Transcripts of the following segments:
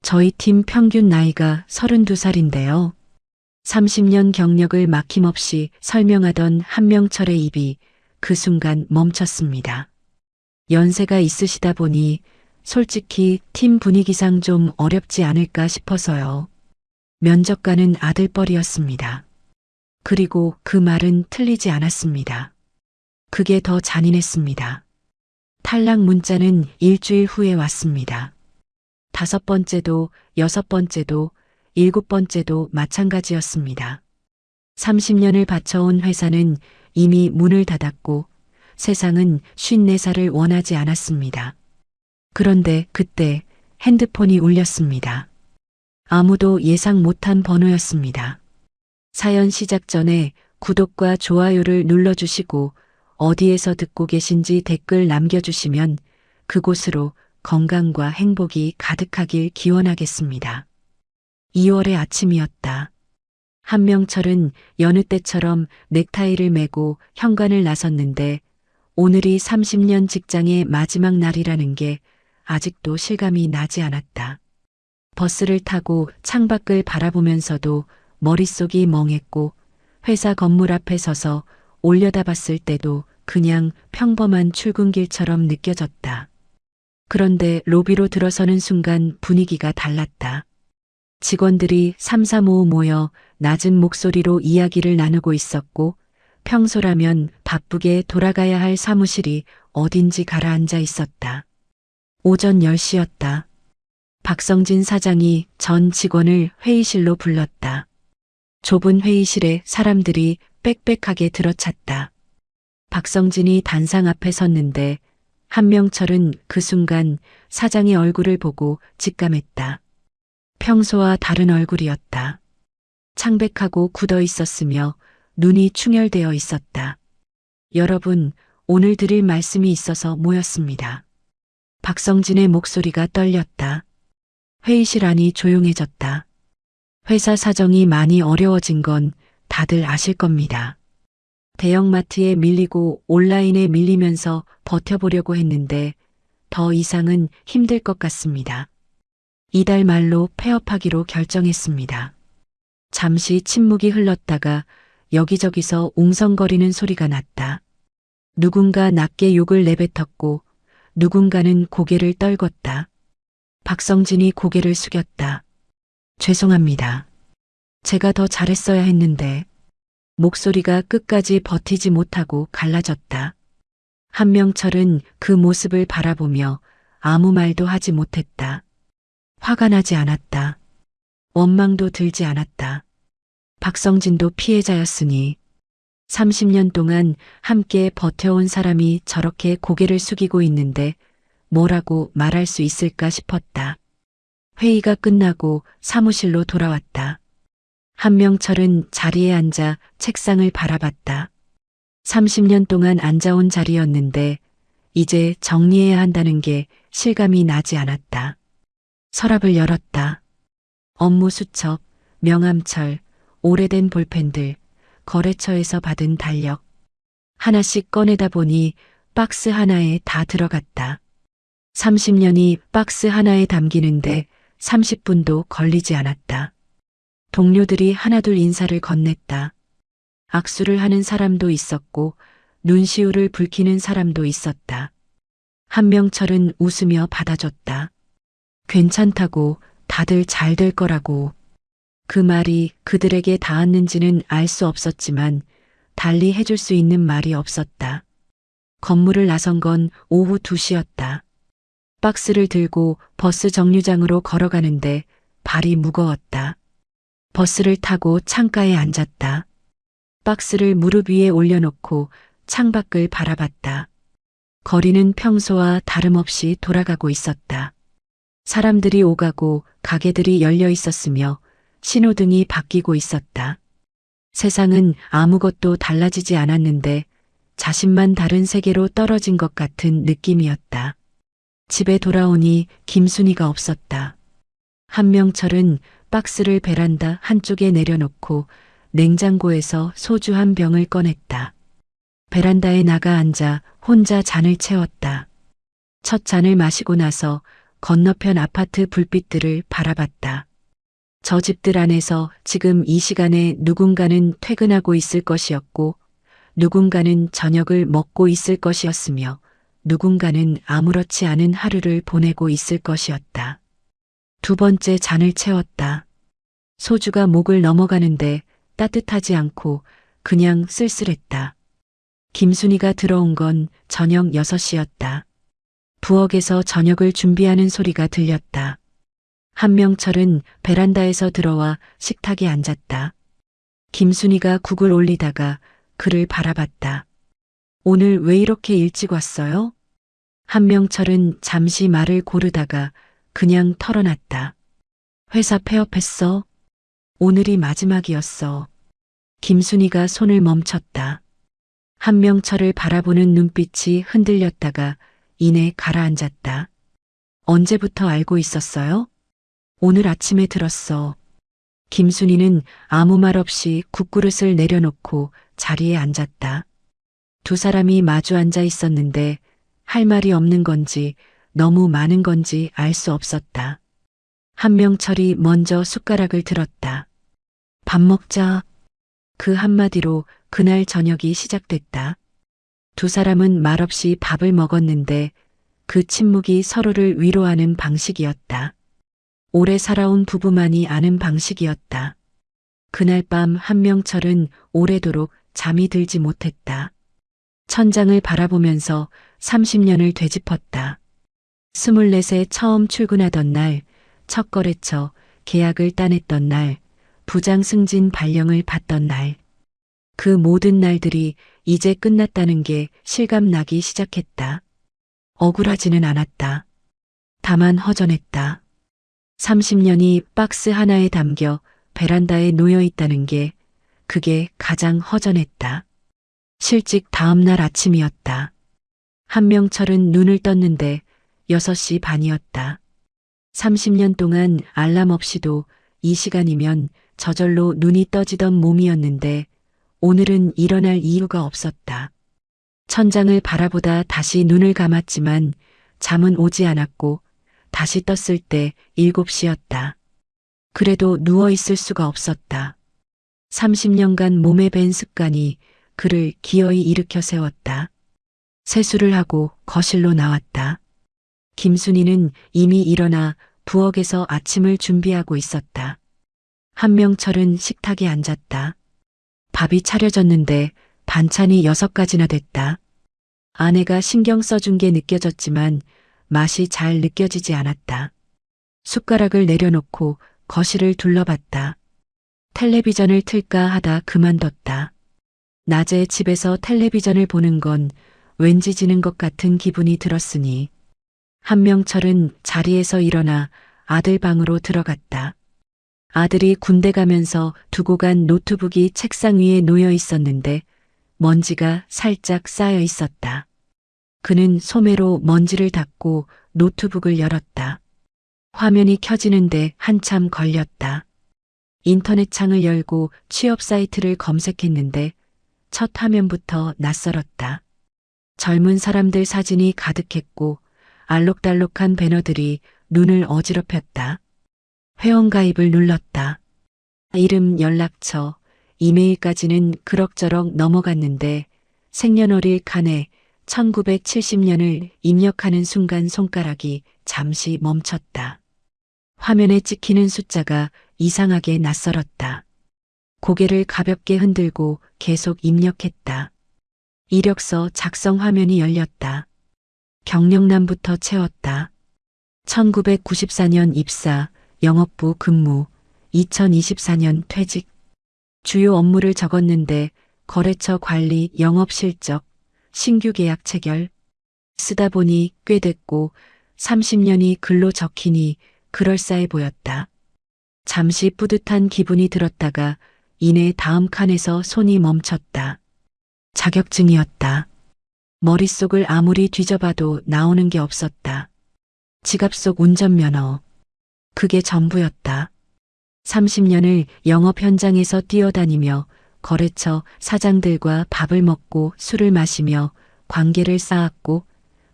저희 팀 평균 나이가 32살인데요. 30년 경력을 막힘없이 설명하던 한명철의 입이 그 순간 멈췄습니다. 연세가 있으시다 보니 솔직히 팀 분위기상 좀 어렵지 않을까 싶어서요. 면접관은 아들뻘이었습니다. 그리고 그 말은 틀리지 않았습니다. 그게 더 잔인했습니다. 탈락 문자는 일주일 후에 왔습니다. 5번째도, 6번째도, 7번째도 마찬가지였습니다. 30년을 바쳐온 회사는 이미 문을 닫았고 세상은 54살을 원하지 않았습니다. 그런데 그때 핸드폰이 울렸습니다. 아무도 예상 못한 번호였습니다. 사연 시작 전에 구독과 좋아요를 눌러주시고 어디에서 듣고 계신지 댓글 남겨주시면 그곳으로 건강과 행복이 가득하길 기원하겠습니다. 2월의 아침이었다. 한명철은 여느 때처럼 넥타이를 메고 현관을 나섰는데 오늘이 30년 직장의 마지막 날이라는 게 아직도 실감이 나지 않았다. 버스를 타고 창밖을 바라보면서도 머릿속이 멍했고 회사 건물 앞에 서서 올려다봤을 때도 그냥 평범한 출근길처럼 느껴졌다. 그런데 로비로 들어서는 순간 분위기가 달랐다. 직원들이 삼삼오오 모여 낮은 목소리로 이야기를 나누고 있었고 평소라면 바쁘게 돌아가야 할 사무실이 어딘지 가라앉아 있었다. 오전 10시였다. 박성진 사장이 전 직원을 회의실로 불렀다. 좁은 회의실에 사람들이 빽빽하게 들어찼다. 박성진이 단상 앞에 섰는데 한명철은 그 순간 사장의 얼굴을 보고 직감했다. 평소와 다른 얼굴이었다. 창백하고 굳어 있었으며 눈이 충혈되어 있었다. 여러분, 오늘 드릴 말씀이 있어서 모였습니다. 박성진의 목소리가 떨렸다. 회의실 안이 조용해졌다. 회사 사정이 많이 어려워진 건 다들 아실 겁니다. 대형마트에 밀리고 온라인에 밀리면서 버텨보려고 했는데 더 이상은 힘들 것 같습니다. 이달 말로 폐업하기로 결정했습니다. 잠시 침묵이 흘렀다가 여기저기서 웅성거리는 소리가 났다. 누군가 낮게 욕을 내뱉었고 누군가는 고개를 떨궜다. 박성진이 고개를 숙였다. 죄송합니다. 제가 더 잘했어야 했는데 목소리가 끝까지 버티지 못하고 갈라졌다. 한명철은 그 모습을 바라보며 아무 말도 하지 못했다. 화가 나지 않았다. 원망도 들지 않았다. 박성진도 피해자였으니 30년 동안 함께 버텨온 사람이 저렇게 고개를 숙이고 있는데 뭐라고 말할 수 있을까 싶었다. 회의가 끝나고 사무실로 돌아왔다. 한명철은 자리에 앉아 책상을 바라봤다. 30년 동안 앉아온 자리였는데 이제 정리해야 한다는 게 실감이 나지 않았다. 서랍을 열었다. 업무 수첩, 명함철, 오래된 볼펜들, 거래처에서 받은 달력. 하나씩 꺼내다 보니 박스 하나에 다 들어갔다. 30년이 박스 하나에 담기는데 30분도 걸리지 않았다. 동료들이 하나둘 인사를 건넸다. 악수를 하는 사람도 있었고 눈시울을 붉히는 사람도 있었다. 한명철은 웃으며 받아줬다. 괜찮다고, 다들 잘 될 거라고. 그 말이 그들에게 닿았는지는 알 수 없었지만 달리 해줄 수 있는 말이 없었다. 건물을 나선 건 오후 2시였다. 박스를 들고 버스 정류장으로 걸어가는데 발이 무거웠다. 버스를 타고 창가에 앉았다. 박스를 무릎 위에 올려놓고 창밖을 바라봤다. 거리는 평소와 다름없이 돌아가고 있었다. 사람들이 오가고 가게들이 열려 있었으며 신호등이 바뀌고 있었다. 세상은 아무것도 달라지지 않았는데 자신만 다른 세계로 떨어진 것 같은 느낌이었다. 집에 돌아오니 김순이가 없었다. 한명철은 박스를 베란다 한쪽에 내려놓고 냉장고에서 소주 한 병을 꺼냈다. 베란다에 나가 앉아 혼자 잔을 채웠다. 첫 잔을 마시고 나서 건너편 아파트 불빛들을 바라봤다. 저 집들 안에서 지금 이 시간에 누군가는 퇴근하고 있을 것이었고, 누군가는 저녁을 먹고 있을 것이었으며, 누군가는 아무렇지 않은 하루를 보내고 있을 것이었다. 두 번째 잔을 채웠다. 소주가 목을 넘어가는데 따뜻하지 않고 그냥 쓸쓸했다. 김순이가 들어온 건 저녁 6시였다. 부엌에서 저녁을 준비하는 소리가 들렸다. 한명철은 베란다에서 들어와 식탁에 앉았다. 김순이가 국을 올리다가 그를 바라봤다. 오늘 왜 이렇게 일찍 왔어요? 한명철은 잠시 말을 고르다가 그냥 털어놨다. 회사 폐업했어. 오늘이 마지막이었어. 김순이가 손을 멈췄다. 한명철을 바라보는 눈빛이 흔들렸다가 이내 가라앉았다. 언제부터 알고 있었어요? 오늘 아침에 들었어. 김순이는 아무 말 없이 국그릇을 내려놓고 자리에 앉았다. 두 사람이 마주 앉아 있었는데 할 말이 없는 건지 너무 많은 건지 알 수 없었다. 한명철이 먼저 숟가락을 들었다. 밥 먹자. 그 한마디로 그날 저녁이 시작됐다. 두 사람은 말없이 밥을 먹었는데 그 침묵이 서로를 위로하는 방식이었다. 오래 살아온 부부만이 아는 방식이었다. 그날 밤 한명철은 오래도록 잠이 들지 못했다. 천장을 바라보면서 30년을 되짚었다. 24세 처음 출근하던 날, 첫 거래처 계약을 따냈던 날, 부장 승진 발령을 받던 날. 그 모든 날들이 이제 끝났다는 게 실감나기 시작했다. 억울하지는 않았다. 다만 허전했다. 30년이 박스 하나에 담겨 베란다에 놓여 있다는 게 그게 가장 허전했다. 실직 다음 날 아침이었다. 한명철은 눈을 떴는데 6시 반이었다. 30년 동안 알람 없이도 이 시간이면 저절로 눈이 떠지던 몸이었는데 오늘은 일어날 이유가 없었다. 천장을 바라보다 다시 눈을 감았지만 잠은 오지 않았고 다시 떴을 때 7시였다. 그래도 누워 있을 수가 없었다. 30년간 몸에 밴 습관이 그를 기어이 일으켜 세웠다. 세수를 하고 거실로 나왔다. 김순이는 이미 일어나 부엌에서 아침을 준비하고 있었다. 한명철은 식탁에 앉았다. 밥이 차려졌는데 반찬이 6가지나 됐다. 아내가 신경 써준 게 느껴졌지만 맛이 잘 느껴지지 않았다. 숟가락을 내려놓고 거실을 둘러봤다. 텔레비전을 틀까 하다 그만뒀다. 낮에 집에서 텔레비전을 보는 건 왠지 지는 것 같은 기분이 들었으니 한명철은 자리에서 일어나 아들 방으로 들어갔다. 아들이 군대 가면서 두고 간 노트북이 책상 위에 놓여 있었는데 먼지가 살짝 쌓여 있었다. 그는 소매로 먼지를 닦고 노트북을 열었다. 화면이 켜지는데 한참 걸렸다. 인터넷 창을 열고 취업 사이트를 검색했는데 첫 화면부터 낯설었다. 젊은 사람들 사진이 가득했고 알록달록한 배너들이 눈을 어지럽혔다. 회원가입을 눌렀다. 이름, 연락처, 이메일까지는 그럭저럭 넘어갔는데 생년월일 칸에 1970년을 입력하는 순간 손가락이 잠시 멈췄다. 화면에 찍히는 숫자가 이상하게 낯설었다. 고개를 가볍게 흔들고 계속 입력했다. 이력서 작성 화면이 열렸다. 경력란부터 채웠다. 1994년 입사, 영업부 근무, 2024년 퇴직. 주요 업무를 적었는데 거래처 관리, 영업 실적, 신규 계약 체결. 쓰다 보니 꽤 됐고 30년이 글로 적히니 그럴싸해 보였다. 잠시 뿌듯한 기분이 들었다가 이내 다음 칸에서 손이 멈췄다. 자격증이었다. 머릿속을 아무리 뒤져봐도 나오는 게 없었다. 지갑 속 운전면허. 그게 전부였다. 30년을 영업 현장에서 뛰어다니며 거래처 사장들과 밥을 먹고 술을 마시며 관계를 쌓았고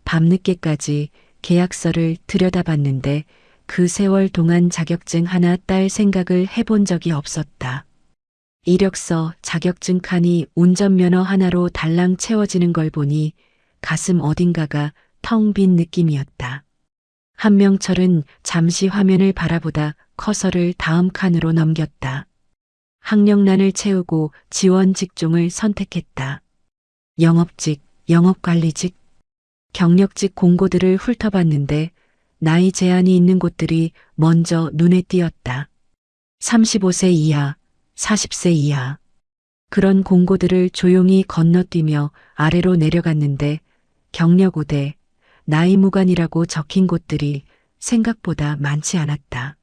밤늦게까지 계약서를 들여다봤는데 그 세월 동안 자격증 하나 딸 생각을 해본 적이 없었다. 이력서, 자격증 칸이 운전면허 하나로 달랑 채워지는 걸 보니 가슴 어딘가가 텅 빈 느낌이었다. 한명철은 잠시 화면을 바라보다 커서를 다음 칸으로 넘겼다. 학력란을 채우고 지원 직종을 선택했다. 영업직, 영업관리직, 경력직 공고들을 훑어봤는데 나이 제한이 있는 곳들이 먼저 눈에 띄었다. 35세 이하, 40세 이하. 그런 공고들을 조용히 건너뛰며 아래로 내려갔는데 경력 우대, 나이 무관이라고 적힌 곳들이 생각보다 많지 않았다.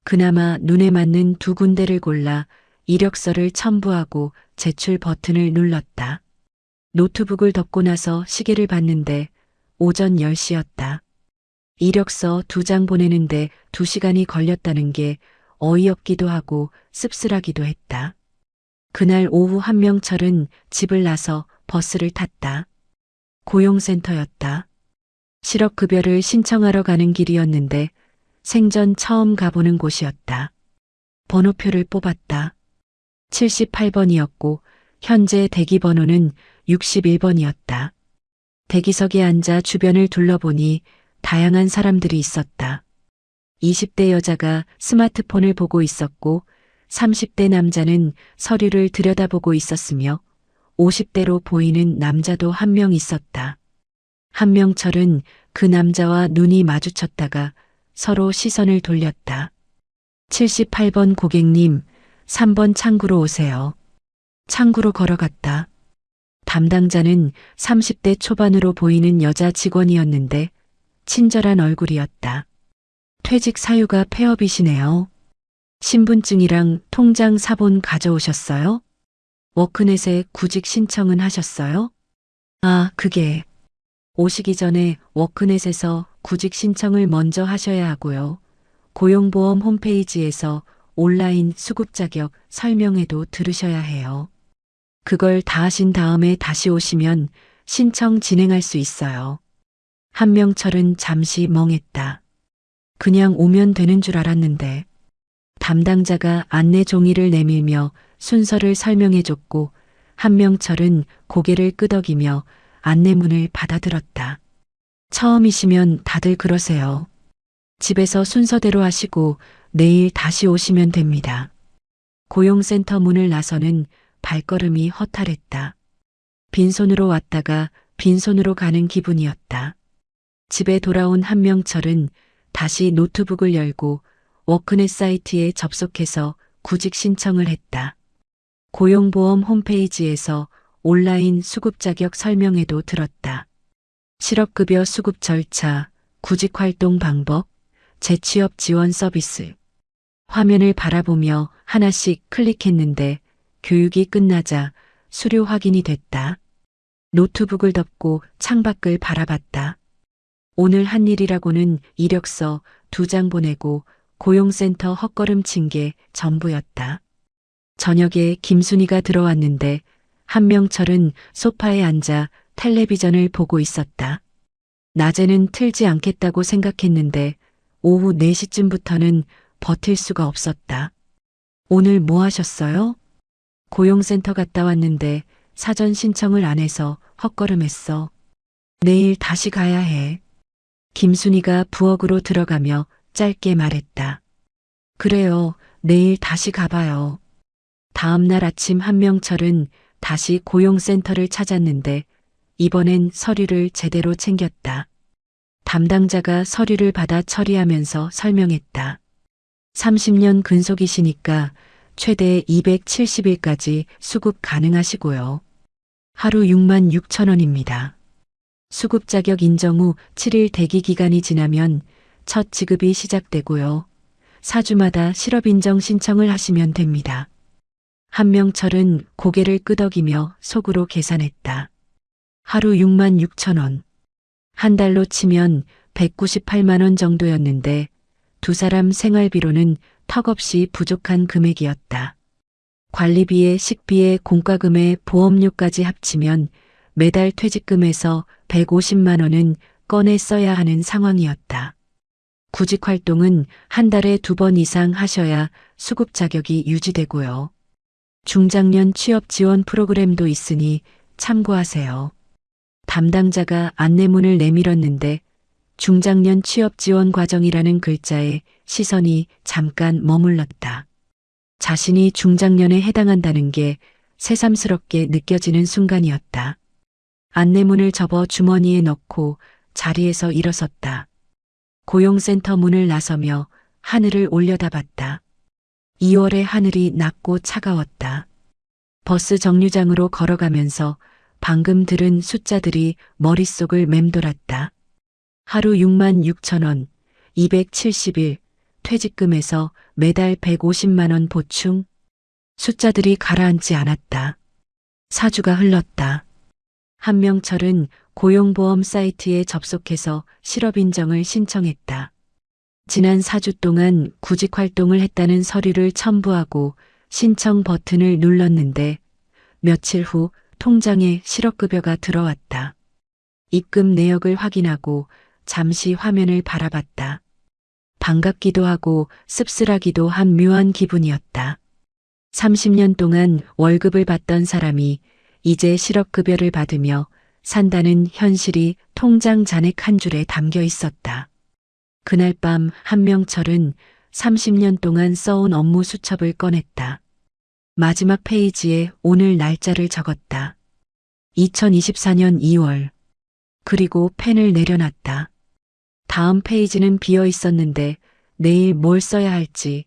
그나마 눈에 맞는 두 군데를 골라 이력서를 첨부하고 제출 버튼을 눌렀다. 노트북을 덮고 나서 시계를 봤는데 오전 10시였다. 이력서 2장 보내는데 2시간이 걸렸다는 게 어이없기도 하고 씁쓸하기도 했다. 그날 오후 한명철은 집을 나서 버스를 탔다. 고용센터였다. 실업급여를 신청하러 가는 길이었는데 생전 처음 가보는 곳이었다. 번호표를 뽑았다. 78번이었고 현재 대기번호는 61번이었다. 대기석에 앉아 주변을 둘러보니 다양한 사람들이 있었다. 20대 여자가 스마트폰을 보고 있었고 30대 남자는 서류를 들여다보고 있었으며 50대로 보이는 남자도 한 명 있었다. 한명철은 그 남자와 눈이 마주쳤다가 서로 시선을 돌렸다. 78번 고객님, 3번 창구로 오세요. 창구로 걸어갔다. 담당자는 30대 초반으로 보이는 여자 직원이었는데 친절한 얼굴이었다. 퇴직 사유가 폐업이시네요. 신분증이랑 통장 사본 가져오셨어요? 워크넷에 구직 신청은 하셨어요? 아, 그게. 오시기 전에 워크넷에서 구직 신청을 먼저 하셔야 하고요. 고용보험 홈페이지에서 온라인 수급 자격 설명회도 들으셔야 해요. 그걸 다 하신 다음에 다시 오시면 신청 진행할 수 있어요. 한명철은 잠시 멍했다. 그냥 오면 되는 줄 알았는데. 담당자가 안내 종이를 내밀며 순서를 설명해줬고 한명철은 고개를 끄덕이며 안내문을 받아들었다. 처음이시면 다들 그러세요. 집에서 순서대로 하시고 내일 다시 오시면 됩니다. 고용센터 문을 나서는 발걸음이 허탈했다. 빈손으로 왔다가 빈손으로 가는 기분이었다. 집에 돌아온 한명철은 다시 노트북을 열고 워크넷 사이트에 접속해서 구직 신청을 했다. 고용보험 홈페이지에서 온라인 수급 자격 설명회도 들었다. 실업급여 수급 절차, 구직 활동 방법, 재취업 지원 서비스. 화면을 바라보며 하나씩 클릭했는데 교육이 끝나자 수료 확인이 됐다. 노트북을 덮고 창밖을 바라봤다. 오늘 한 일이라고는 이력서 2장 보내고 고용센터 헛걸음친 게 전부였다. 저녁에 김순희가 들어왔는데 한명철은 소파에 앉아 텔레비전을 보고 있었다. 낮에는 틀지 않겠다고 생각했는데 오후 4시쯤부터는 버틸 수가 없었다. 오늘 뭐 하셨어요? 고용센터 갔다 왔는데 사전 신청을 안 해서 헛걸음했어. 내일 다시 가야 해. 김순희가 부엌으로 들어가며 짧게 말했다. 그래요, 내일 다시 가봐요. 다음 날 아침 한명철은 다시 고용센터를 찾았는데 이번엔 서류를 제대로 챙겼다. 담당자가 서류를 받아 처리하면서 설명했다. 30년 근속이시니까 최대 270일까지 수급 가능하시고요. 하루 6만 6천 원입니다. 수급 자격 인정 후 7일 대기 기간이 지나면 첫 지급이 시작되고요. 4주마다 실업인정 신청을 하시면 됩니다. 한명철은 고개를 끄덕이며 속으로 계산했다. 하루 6만 6천 원. 한 달로 치면 198만 원 정도였는데 두 사람 생활비로는 턱없이 부족한 금액이었다. 관리비에 식비에 공과금에 보험료까지 합치면 매달 퇴직금에서 150만 원은 꺼내 써야 하는 상황이었다. 구직 활동은 한 달에 2번 이상 하셔야 수급 자격이 유지되고요. 중장년 취업 지원 프로그램도 있으니 참고하세요. 담당자가 안내문을 내밀었는데 중장년 취업 지원 과정이라는 글자에 시선이 잠깐 머물렀다. 자신이 중장년에 해당한다는 게 새삼스럽게 느껴지는 순간이었다. 안내문을 접어 주머니에 넣고 자리에서 일어섰다. 고용센터 문을 나서며 하늘을 올려다봤다. 2월의 하늘이 낮고 차가웠다. 버스 정류장으로 걸어가면서 방금 들은 숫자들이 머릿속을 맴돌았다. 하루 6만 6천 원, 270일, 퇴직금에서 매달 150만 원 보충. 숫자들이 가라앉지 않았다. 4주가 흘렀다. 한명철은 고용보험 사이트에 접속해서 실업인정을 신청했다. 지난 4주 동안 구직 활동을 했다는 서류를 첨부하고 신청 버튼을 눌렀는데 며칠 후 통장에 실업급여가 들어왔다. 입금 내역을 확인하고 잠시 화면을 바라봤다. 반갑기도 하고 씁쓸하기도 한 묘한 기분이었다. 30년 동안 월급을 받던 사람이 이제 실업급여를 받으며 산다는 현실이 통장 잔액 한 줄에 담겨 있었다. 그날 밤 한명철은 30년 동안 써온 업무 수첩을 꺼냈다. 마지막 페이지에 오늘 날짜를 적었다. 2024년 2월. 그리고 펜을 내려놨다. 다음 페이지는 비어 있었는데 내일 뭘 써야 할지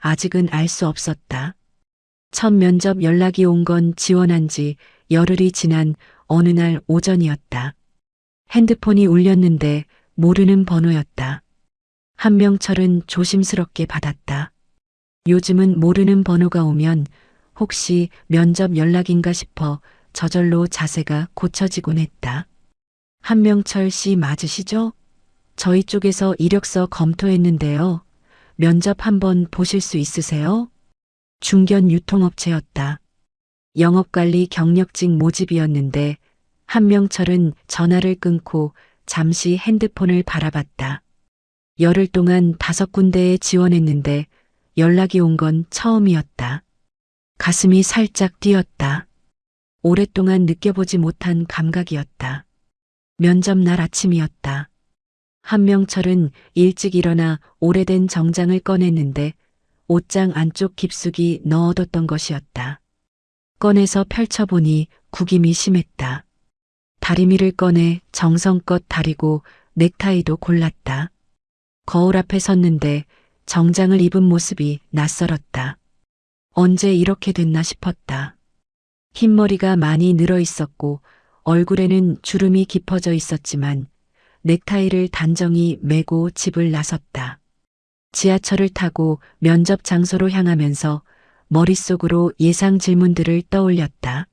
아직은 알 수 없었다. 첫 면접 연락이 온 건 지원한 지 열흘이 지난 어느 날 오전이었다. 핸드폰이 울렸는데 모르는 번호였다. 한명철은 조심스럽게 받았다. 요즘은 모르는 번호가 오면 혹시 면접 연락인가 싶어 저절로 자세가 고쳐지곤 했다. 한명철 씨 맞으시죠? 저희 쪽에서 이력서 검토했는데요. 면접 한번 보실 수 있으세요? 중견 유통업체였다. 영업관리 경력직 모집이었는데 한명철은 전화를 끊고 잠시 핸드폰을 바라봤다. 열흘 동안 5군데에 지원했는데 연락이 온 건 처음이었다. 가슴이 살짝 뛰었다. 오랫동안 느껴보지 못한 감각이었다. 면접 날 아침이었다. 한명철은 일찍 일어나 오래된 정장을 꺼냈는데 옷장 안쪽 깊숙이 넣어뒀던 것이었다. 꺼내서 펼쳐보니 구김이 심했다. 다리미를 꺼내 정성껏 다리고 넥타이도 골랐다. 거울 앞에 섰는데 정장을 입은 모습이 낯설었다. 언제 이렇게 됐나 싶었다. 흰머리가 많이 늘어 있었고 얼굴에는 주름이 깊어져 있었지만 넥타이를 단정히 메고 집을 나섰다. 지하철을 타고 면접 장소로 향하면서 머릿속으로 예상 질문들을 떠올렸다.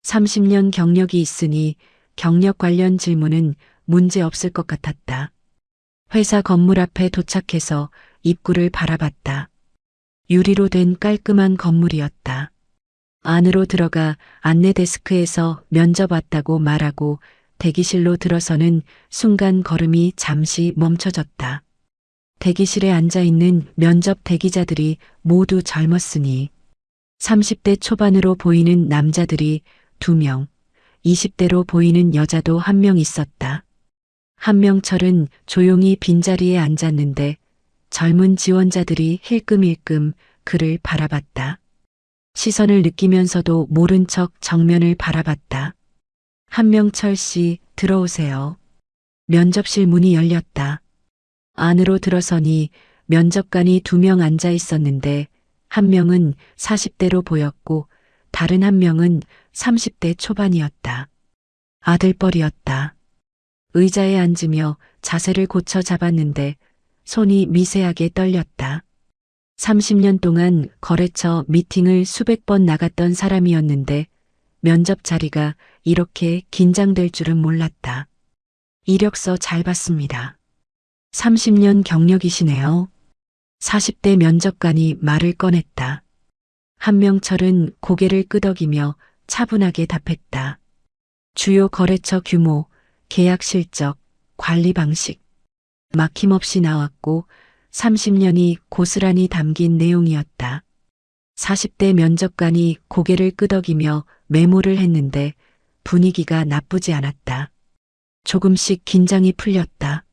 30년 경력이 있으니 경력 관련 질문은 문제 없을 것 같았다. 회사 건물 앞에 도착해서 입구를 바라봤다. 유리로 된 깔끔한 건물이었다. 안으로 들어가 안내 데스크에서 면접 왔다고 말하고 대기실로 들어서는 순간 걸음이 잠시 멈춰졌다. 대기실에 앉아있는 면접 대기자들이 모두 젊었으니 30대 초반으로 보이는 남자들이 2명, 20대로 보이는 여자도 1명 있었다. 한명철은 조용히 빈자리에 앉았는데 젊은 지원자들이 힐끔힐끔 그를 바라봤다. 시선을 느끼면서도 모른 척 정면을 바라봤다. 한명철 씨, 들어오세요. 면접실 문이 열렸다. 안으로 들어서니 면접관이 2명 앉아 있었는데 1명은 40대로 보였고 다른 1명은 30대 초반이었다. 아들뻘이었다. 의자에 앉으며 자세를 고쳐 잡았는데 손이 미세하게 떨렸다. 30년 동안 거래처 미팅을 수백 번 나갔던 사람이었는데 면접 자리가 이렇게 긴장될 줄은 몰랐다. 이력서 잘 봤습니다. 30년 경력이시네요. 40대 면접관이 말을 꺼냈다. 한명철은 고개를 끄덕이며 차분하게 답했다. 주요 거래처 규모, 계약 실적, 관리 방식. 막힘없이 나왔고 30년이 고스란히 담긴 내용이었다. 40대 면접관이 고개를 끄덕이며 메모를 했는데 분위기가 나쁘지 않았다. 조금씩 긴장이 풀렸다.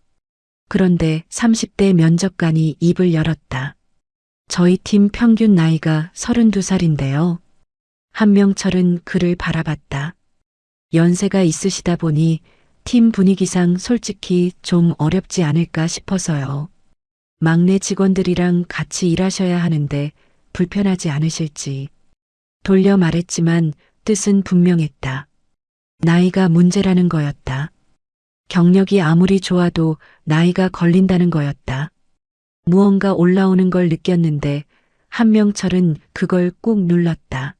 그런데 30대 면접관이 입을 열었다. 저희 팀 평균 나이가 32살인데요. 한명철은 그를 바라봤다. 연세가 있으시다 보니 팀 분위기상 솔직히 좀 어렵지 않을까 싶어서요. 막내 직원들이랑 같이 일하셔야 하는데 불편하지 않으실지. 돌려 말했지만 뜻은 분명했다. 나이가 문제라는 거였다. 경력이 아무리 좋아도 나이가 걸린다는 거였다. 무언가 올라오는 걸 느꼈는데 한명철은 그걸 꾹 눌렀다.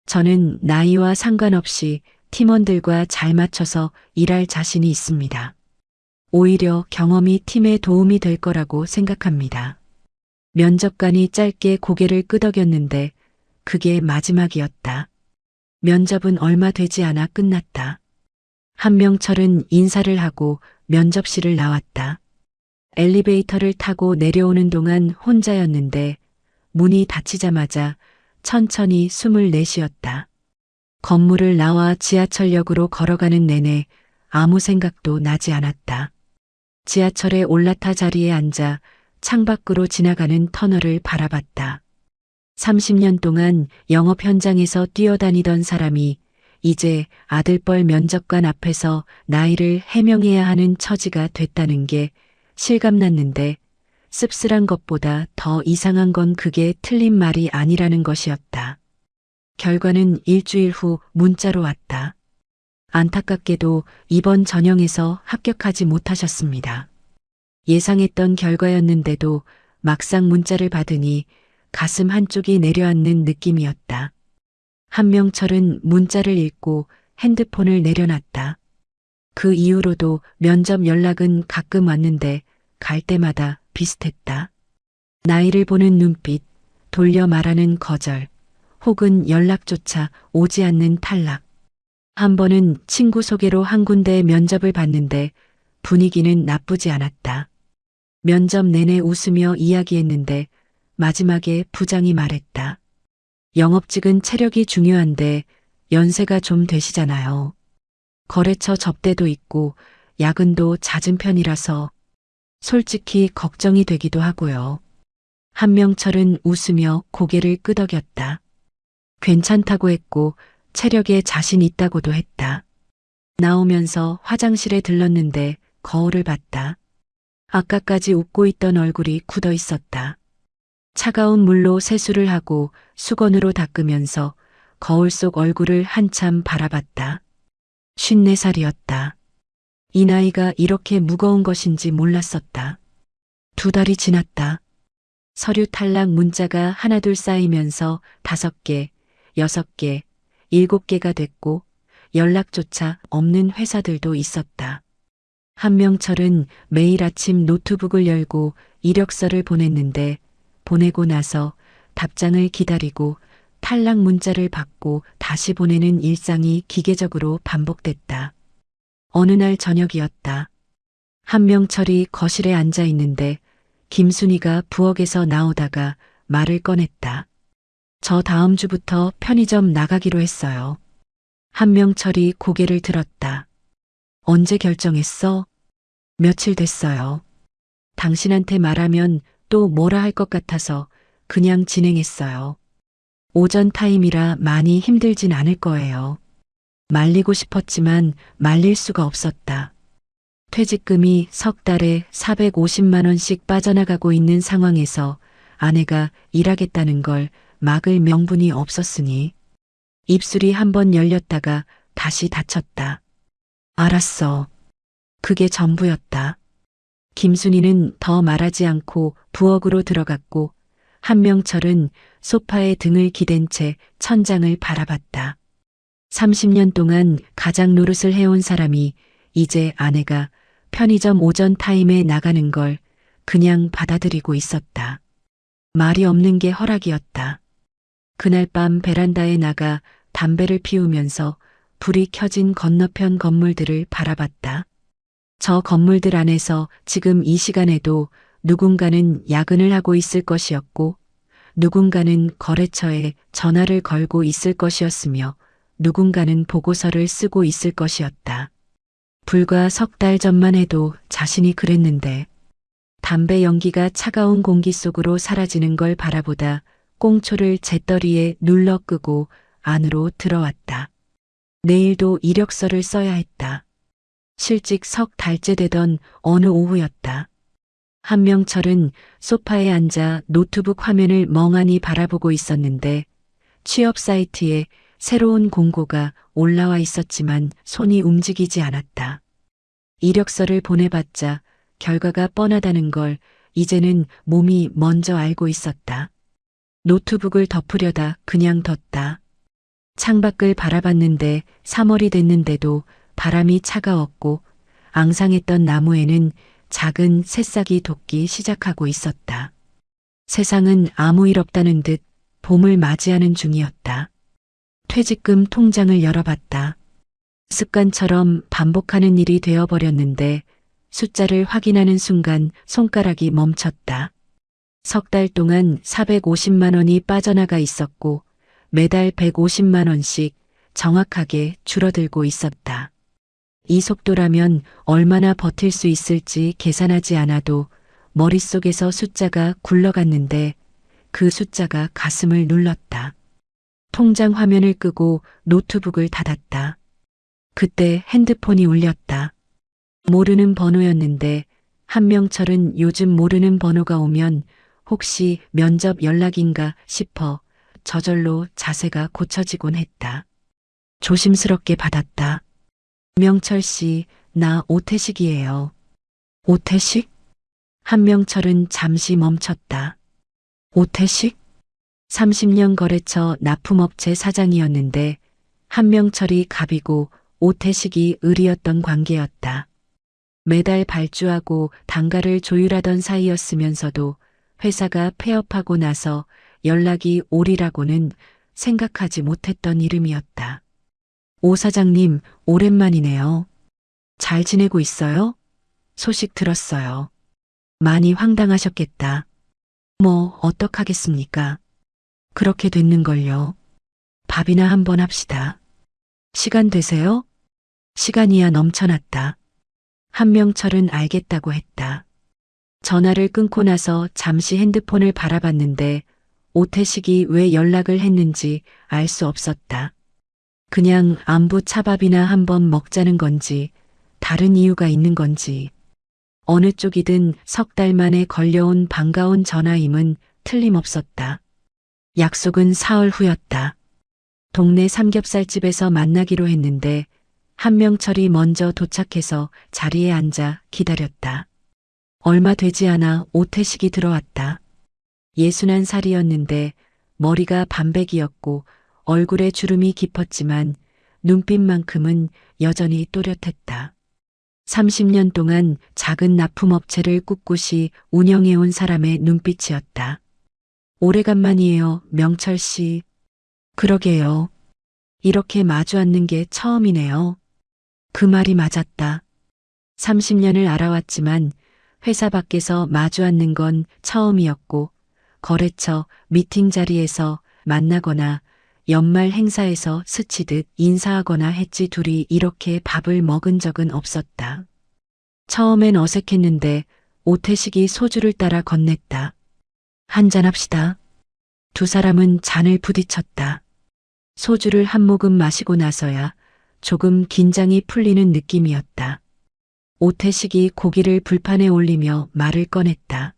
저는 나이와 상관없이 팀원들과 잘 맞춰서 일할 자신이 있습니다. 오히려 경험이 팀에 도움이 될 거라고 생각합니다. 면접관이 짧게 고개를 끄덕였는데 그게 마지막이었다. 면접은 얼마 되지 않아 끝났다. 한명철은 인사를 하고 면접실을 나왔다. 엘리베이터를 타고 내려오는 동안 혼자였는데 문이 닫히자마자 천천히 숨을 내쉬었다. 건물을 나와 지하철역으로 걸어가는 내내 아무 생각도 나지 않았다. 지하철에 올라타 자리에 앉아 창밖으로 지나가는 터널을 바라봤다. 30년 동안 영업 현장에서 뛰어다니던 사람이 이제 아들뻘 면접관 앞에서 나이를 해명해야 하는 처지가 됐다는 게 실감났는데 씁쓸한 것보다 더 이상한 건 그게 틀린 말이 아니라는 것이었다. 결과는 일주일 후 문자로 왔다. 안타깝게도 이번 전형에서 합격하지 못하셨습니다. 예상했던 결과였는데도 막상 문자를 받으니 가슴 한쪽이 내려앉는 느낌이었다. 한명철은 문자를 읽고 핸드폰을 내려놨다. 그 이후로도 면접 연락은 가끔 왔는데 갈 때마다 비슷했다. 나이를 보는 눈빛, 돌려 말하는 거절, 혹은 연락조차 오지 않는 탈락. 한 번은 친구 소개로 한 군데 면접을 봤는데 분위기는 나쁘지 않았다. 면접 내내 웃으며 이야기했는데 마지막에 부장이 말했다. 영업직은 체력이 중요한데 연세가 좀 되시잖아요. 거래처 접대도 있고 야근도 잦은 편이라서 솔직히 걱정이 되기도 하고요. 한명철은 웃으며 고개를 끄덕였다. 괜찮다고 했고 체력에 자신 있다고도 했다. 나오면서 화장실에 들렀는데 거울을 봤다. 아까까지 웃고 있던 얼굴이 굳어 있었다. 차가운 물로 세수를 하고 수건으로 닦으면서 거울 속 얼굴을 한참 바라봤다. 54살이었다. 이 나이가 이렇게 무거운 것인지 몰랐었다. 2달이 지났다. 서류 탈락 문자가 하나둘 쌓이면서 5개, 6개, 7개가 됐고 연락조차 없는 회사들도 있었다. 한명철은 매일 아침 노트북을 열고 이력서를 보냈는데 보내고 나서 답장을 기다리고 탈락 문자를 받고 다시 보내는 일상이 기계적으로 반복됐다. 어느 날 저녁이었다. 한명철이 거실에 앉아 있는데 김순희가 부엌에서 나오다가 말을 꺼냈다. 저 다음 주부터 편의점 나가기로 했어요. 한명철이 고개를 들었다. 언제 결정했어? 며칠 됐어요. 당신한테 말하면 또 뭐라 할 것 같아서 그냥 진행했어요. 오전 타임이라 많이 힘들진 않을 거예요. 말리고 싶었지만 말릴 수가 없었다. 퇴직금이 석 달에 450만 원씩 빠져나가고 있는 상황에서 아내가 일하겠다는 걸 막을 명분이 없었으니 입술이 한번 열렸다가 다시 닫혔다. 알았어. 그게 전부였다. 김순희는 더 말하지 않고 부엌으로 들어갔고 한명철은 소파에 등을 기댄 채 천장을 바라봤다. 30년 동안 가장 노릇을 해온 사람이 이제 아내가 편의점 오전 타임에 나가는 걸 그냥 받아들이고 있었다. 말이 없는 게 허락이었다. 그날 밤 베란다에 나가 담배를 피우면서 불이 켜진 건너편 건물들을 바라봤다. 저 건물들 안에서 지금 이 시간에도 누군가는 야근을 하고 있을 것이었고, 누군가는 거래처에 전화를 걸고 있을 것이었으며, 누군가는 보고서를 쓰고 있을 것이었다. 불과 석 달 전만 해도 자신이 그랬는데, 담배 연기가 차가운 공기 속으로 사라지는 걸 바라보다 꽁초를 재떨이에 눌러 끄고 안으로 들어왔다. 내일도 이력서를 써야 했다. 실직 석 달째 되던 어느 오후였다. 한명철은 소파에 앉아 노트북 화면을 멍하니 바라보고 있었는데 취업 사이트에 새로운 공고가 올라와 있었지만 손이 움직이지 않았다. 이력서를 보내봤자 결과가 뻔하다는 걸 이제는 몸이 먼저 알고 있었다. 노트북을 덮으려다 그냥 뒀다. 창밖을 바라봤는데 3월이 됐는데도 바람이 차가웠고 앙상했던 나무에는 작은 새싹이 돋기 시작하고 있었다. 세상은 아무 일 없다는 듯 봄을 맞이하는 중이었다. 퇴직금 통장을 열어봤다. 습관처럼 반복하는 일이 되어버렸는데 숫자를 확인하는 순간 손가락이 멈췄다. 석 달 동안 450만 원이 빠져나가 있었고 매달 150만 원씩 정확하게 줄어들고 있었다. 이 속도라면 얼마나 버틸 수 있을지 계산하지 않아도 머릿속에서 숫자가 굴러갔는데 그 숫자가 가슴을 눌렀다. 통장 화면을 끄고 노트북을 닫았다. 그때 핸드폰이 울렸다. 모르는 번호였는데 한명철은 요즘 모르는 번호가 오면 혹시 면접 연락인가 싶어 저절로 자세가 고쳐지곤 했다. 조심스럽게 받았다. 명철 씨, 나 오태식이에요. 오태식? 한명철은 잠시 멈췄다. 오태식? 30년 거래처 납품업체 사장이었는데 한명철이 갑이고 오태식이 을이었던 관계였다. 매달 발주하고 단가를 조율하던 사이였으면서도 회사가 폐업하고 나서 연락이 오리라고는 생각하지 못했던 이름이었다. 오 사장님, 오랜만이네요. 잘 지내고 있어요? 소식 들었어요. 많이 황당하셨겠다. 뭐, 어떡하겠습니까? 그렇게 됐는걸요. 밥이나 한번 합시다. 시간 되세요? 시간이야 넘쳐났다. 한명철은 알겠다고 했다. 전화를 끊고 나서 잠시 핸드폰을 바라봤는데 오태식이 왜 연락을 했는지 알 수 없었다. 그냥 안부 차밥이나 한번 먹자는 건지 다른 이유가 있는 건지 어느 쪽이든 석 달 만에 걸려온 반가운 전화임은 틀림없었다. 약속은 사흘 후였다. 동네 삼겹살집에서 만나기로 했는데 한명철이 먼저 도착해서 자리에 앉아 기다렸다. 얼마 되지 않아 오태식이 들어왔다. 61살이었는데 머리가 반백이었고 얼굴에 주름이 깊었지만 눈빛만큼은 여전히 또렷했다. 30년 동안 작은 납품업체를 꿋꿋이 운영해온 사람의 눈빛이었다. 오래간만이에요, 명철 씨. 그러게요. 이렇게 마주 앉는 게 처음이네요. 그 말이 맞았다. 30년을 알아왔지만 회사 밖에서 마주 앉는 건 처음이었고 거래처 미팅 자리에서 만나거나 연말 행사에서 스치듯 인사하거나 했지 둘이 이렇게 밥을 먹은 적은 없었다. 처음엔 어색했는데 오태식이 소주를 따라 건넸다. 한잔합시다. 두 사람은 잔을 부딪혔다. 소주를 한 모금 마시고 나서야 조금 긴장이 풀리는 느낌이었다. 오태식이 고기를 불판에 올리며 말을 꺼냈다.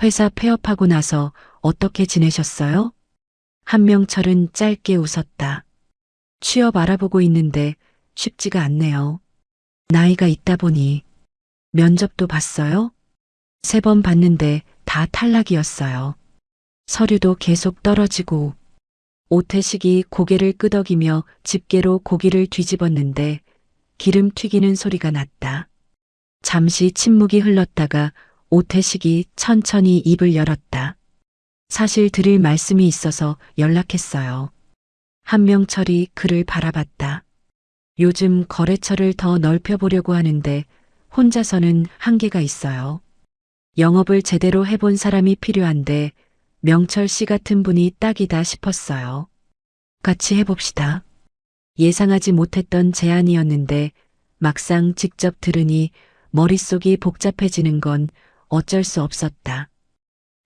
회사 폐업하고 나서 어떻게 지내셨어요? 한명철은 짧게 웃었다. 취업 알아보고 있는데 쉽지가 않네요. 나이가 있다 보니. 면접도 봤어요? 3번 봤는데 다 탈락이었어요. 서류도 계속 떨어지고. 오태식이 고개를 끄덕이며 집게로 고기를 뒤집었는데 기름 튀기는 소리가 났다. 잠시 침묵이 흘렀다가 오태식이 천천히 입을 열었다. 사실 드릴 말씀이 있어서 연락했어요. 한명철이 그를 바라봤다. 요즘 거래처를 더 넓혀보려고 하는데 혼자서는 한계가 있어요. 영업을 제대로 해본 사람이 필요한데 명철 씨 같은 분이 딱이다 싶었어요. 같이 해봅시다. 예상하지 못했던 제안이었는데 막상 직접 들으니 머릿속이 복잡해지는 건 어쩔 수 없었다.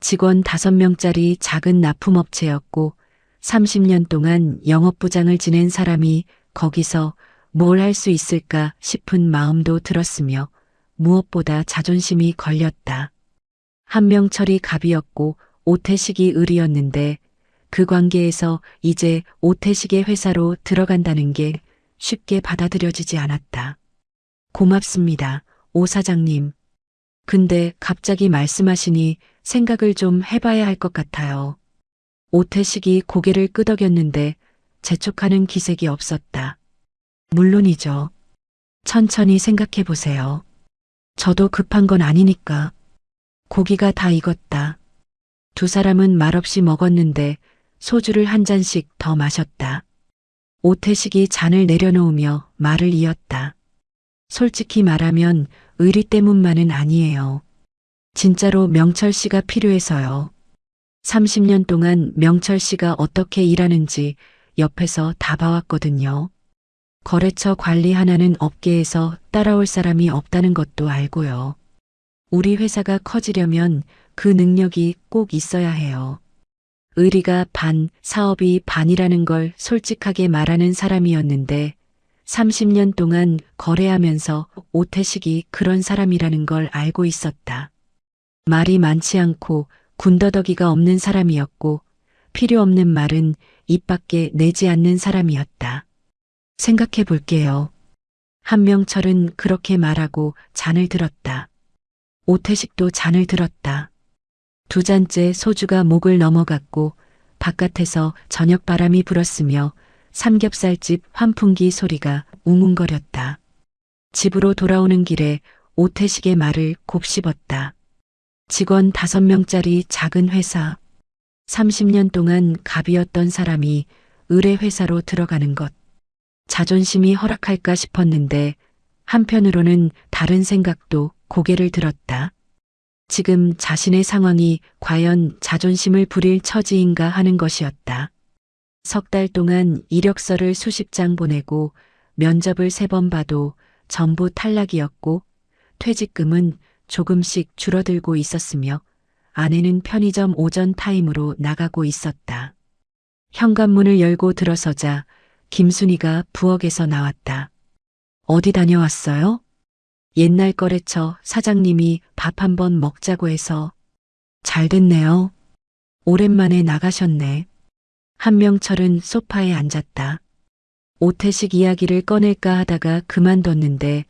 직원 5명짜리 작은 납품업체였고 30년 동안 영업부장을 지낸 사람이 거기서 뭘 할 수 있을까 싶은 마음도 들었으며 무엇보다 자존심이 걸렸다. 한명철이 갑이었고 오태식이 을이었는데 그 관계에서 이제 오태식의 회사로 들어간다는 게 쉽게 받아들여지지 않았다. 고맙습니다, 오 사장님. 근데 갑자기 말씀하시니 생각을 좀 해봐야 할 것 같아요. 오태식이 고개를 끄덕였는데 재촉하는 기색이 없었다. 물론이죠. 천천히 생각해 보세요. 저도 급한 건 아니니까. 고기가 다 익었다. 두 사람은 말없이 먹었는데 소주를 한 잔씩 더 마셨다. 오태식이 잔을 내려놓으며 말을 이었다. 솔직히 말하면 의리 때문만은 아니에요. 진짜로 명철 씨가 필요해서요. 30년 동안 명철 씨가 어떻게 일하는지 옆에서 다 봐왔거든요. 거래처 관리 하나는 업계에서 따라올 사람이 없다는 것도 알고요. 우리 회사가 커지려면 그 능력이 꼭 있어야 해요. 의리가 반, 사업이 반이라는 걸 솔직하게 말하는 사람이었는데 30년 동안 거래하면서 오태식이 그런 사람이라는 걸 알고 있었다. 말이 많지 않고 군더더기가 없는 사람이었고 필요 없는 말은 입 밖에 내지 않는 사람이었다. 생각해 볼게요. 한명철은 그렇게 말하고 잔을 들었다. 오태식도 잔을 들었다. 두 잔째 소주가 목을 넘어갔고 바깥에서 저녁 바람이 불었으며 삼겹살집 환풍기 소리가 웅웅거렸다. 집으로 돌아오는 길에 오태식의 말을 곱씹었다. 직원 5명짜리 작은 회사. 30년 동안 갑이었던 사람이 을의 회사로 들어가는 것. 자존심이 허락할까 싶었는데 한편으로는 다른 생각도 고개를 들었다. 지금 자신의 상황이 과연 자존심을 부릴 처지인가 하는 것이었다. 석 달 동안 이력서를 수십 장 보내고 면접을 3번 봐도 전부 탈락이었고 퇴직금은 조금씩 줄어들고 있었으며 아내는 편의점 오전 타임으로 나가고 있었다. 현관문을 열고 들어서자 김순이가 부엌에서 나왔다. 어디 다녀왔어요? 옛날 거래처 사장님이 밥 한번 먹자고 해서. 잘 됐네요. 오랜만에 나가셨네. 한명철은 소파에 앉았다. 오태식 이야기를 꺼낼까 하다가 그만뒀는데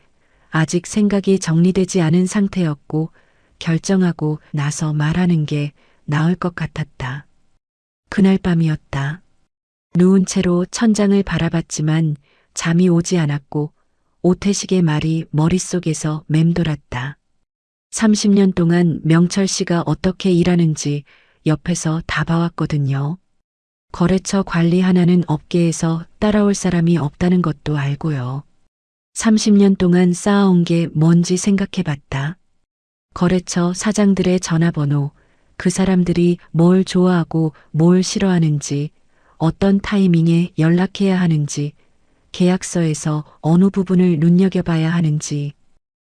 아직 생각이 정리되지 않은 상태였고 결정하고 나서 말하는 게 나을 것 같았다. 그날 밤이었다. 누운 채로 천장을 바라봤지만 잠이 오지 않았고 오태식의 말이 머릿속에서 맴돌았다. 30년 동안 명철 씨가 어떻게 일하는지 옆에서 다 봐왔거든요. 거래처 관리 하나는 업계에서 따라올 사람이 없다는 것도 알고요. 30년 동안 쌓아온 게 뭔지 생각해봤다. 거래처 사장들의 전화번호, 그 사람들이 뭘 좋아하고 뭘 싫어하는지, 어떤 타이밍에 연락해야 하는지, 계약서에서 어느 부분을 눈여겨봐야 하는지,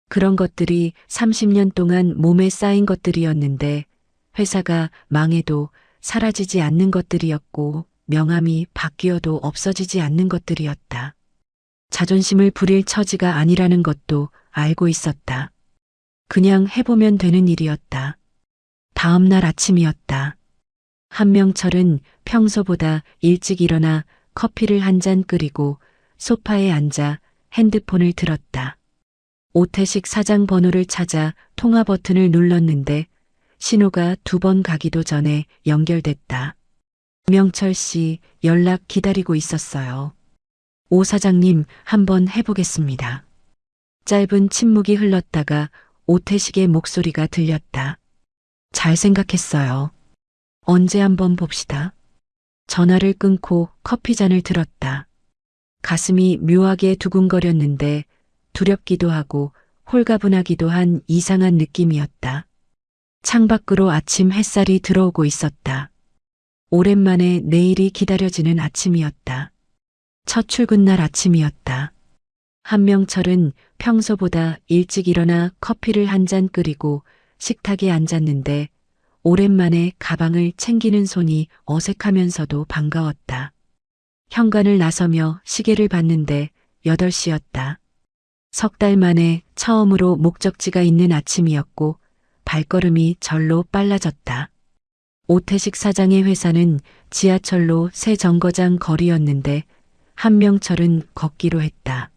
그런 것들이 30년 동안 몸에 쌓인 것들이었는데 회사가 망해도 사라지지 않는 것들이었고 명함이 바뀌어도 없어지지 않는 것들이었다. 자존심을 부릴 처지가 아니라는 것도 알고 있었다. 그냥 해보면 되는 일이었다. 다음 날 아침이었다. 한명철은 평소보다 일찍 일어나 커피를 한 잔 끓이고 소파에 앉아 핸드폰을 들었다. 오태식 사장 번호를 찾아 통화 버튼을 눌렀는데 신호가 2번 가기도 전에 연결됐다. 명철 씨 연락 기다리고 있었어요. 오 사장님 한번 해보겠습니다. 짧은 침묵이 흘렀다가 오태식의 목소리가 들렸다. 잘 생각했어요. 언제 한번 봅시다. 전화를 끊고 커피잔을 들었다. 가슴이 묘하게 두근거렸는데 두렵기도 하고 홀가분하기도 한 이상한 느낌이었다. 창밖으로 아침 햇살이 들어오고 있었다. 오랜만에 내일이 기다려지는 아침이었다. 첫 출근날 아침이었다. 한명철은 평소보다 일찍 일어나 커피를 한 잔 끓이고 식탁에 앉았는데 오랜만에 가방을 챙기는 손이 어색하면서도 반가웠다. 현관을 나서며 시계를 봤는데 8시였다. 석 달 만에 처음으로 목적지가 있는 아침이었고 발걸음이 절로 빨라졌다. 오태식 사장의 회사는 지하철로 새 정거장 거리였는데 한명철은 걷기로 했다.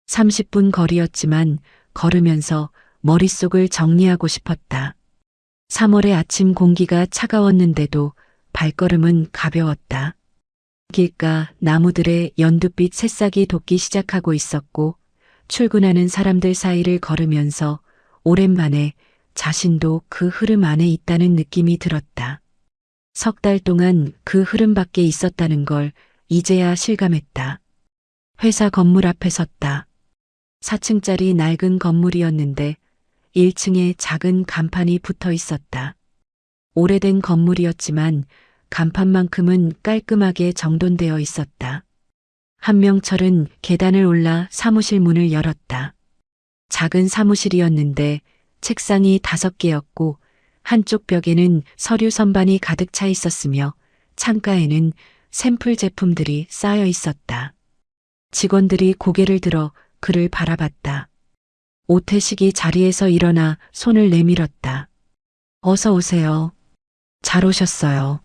30분 거리였지만 걸으면서 머릿속을 정리하고 싶었다. 3월의 아침 공기가 차가웠는데도 발걸음은 가벼웠다. 길가 나무들의 연두빛 새싹이 돋기 시작하고 있었고 출근하는 사람들 사이를 걸으면서 오랜만에 자신도 그 흐름 안에 있다는 느낌이 들었다. 석 달 동안 그 흐름 밖에 있었다는 걸 이제야 실감했다. 회사 건물 앞에 섰다. 4층짜리 낡은 건물이었는데 1층에 작은 간판이 붙어 있었다. 오래된 건물이었지만 간판만큼은 깔끔하게 정돈되어 있었다. 한명철은 계단을 올라 사무실 문을 열었다. 작은 사무실이었는데 책상이 5개였고 한쪽 벽에는 서류 선반이 가득 차 있었으며 창가에는 샘플 제품들이 쌓여 있었다. 직원들이 고개를 들어 그를 바라봤다. 오태식이 자리에서 일어나 손을 내밀었다. 어서 오세요. 잘 오셨어요.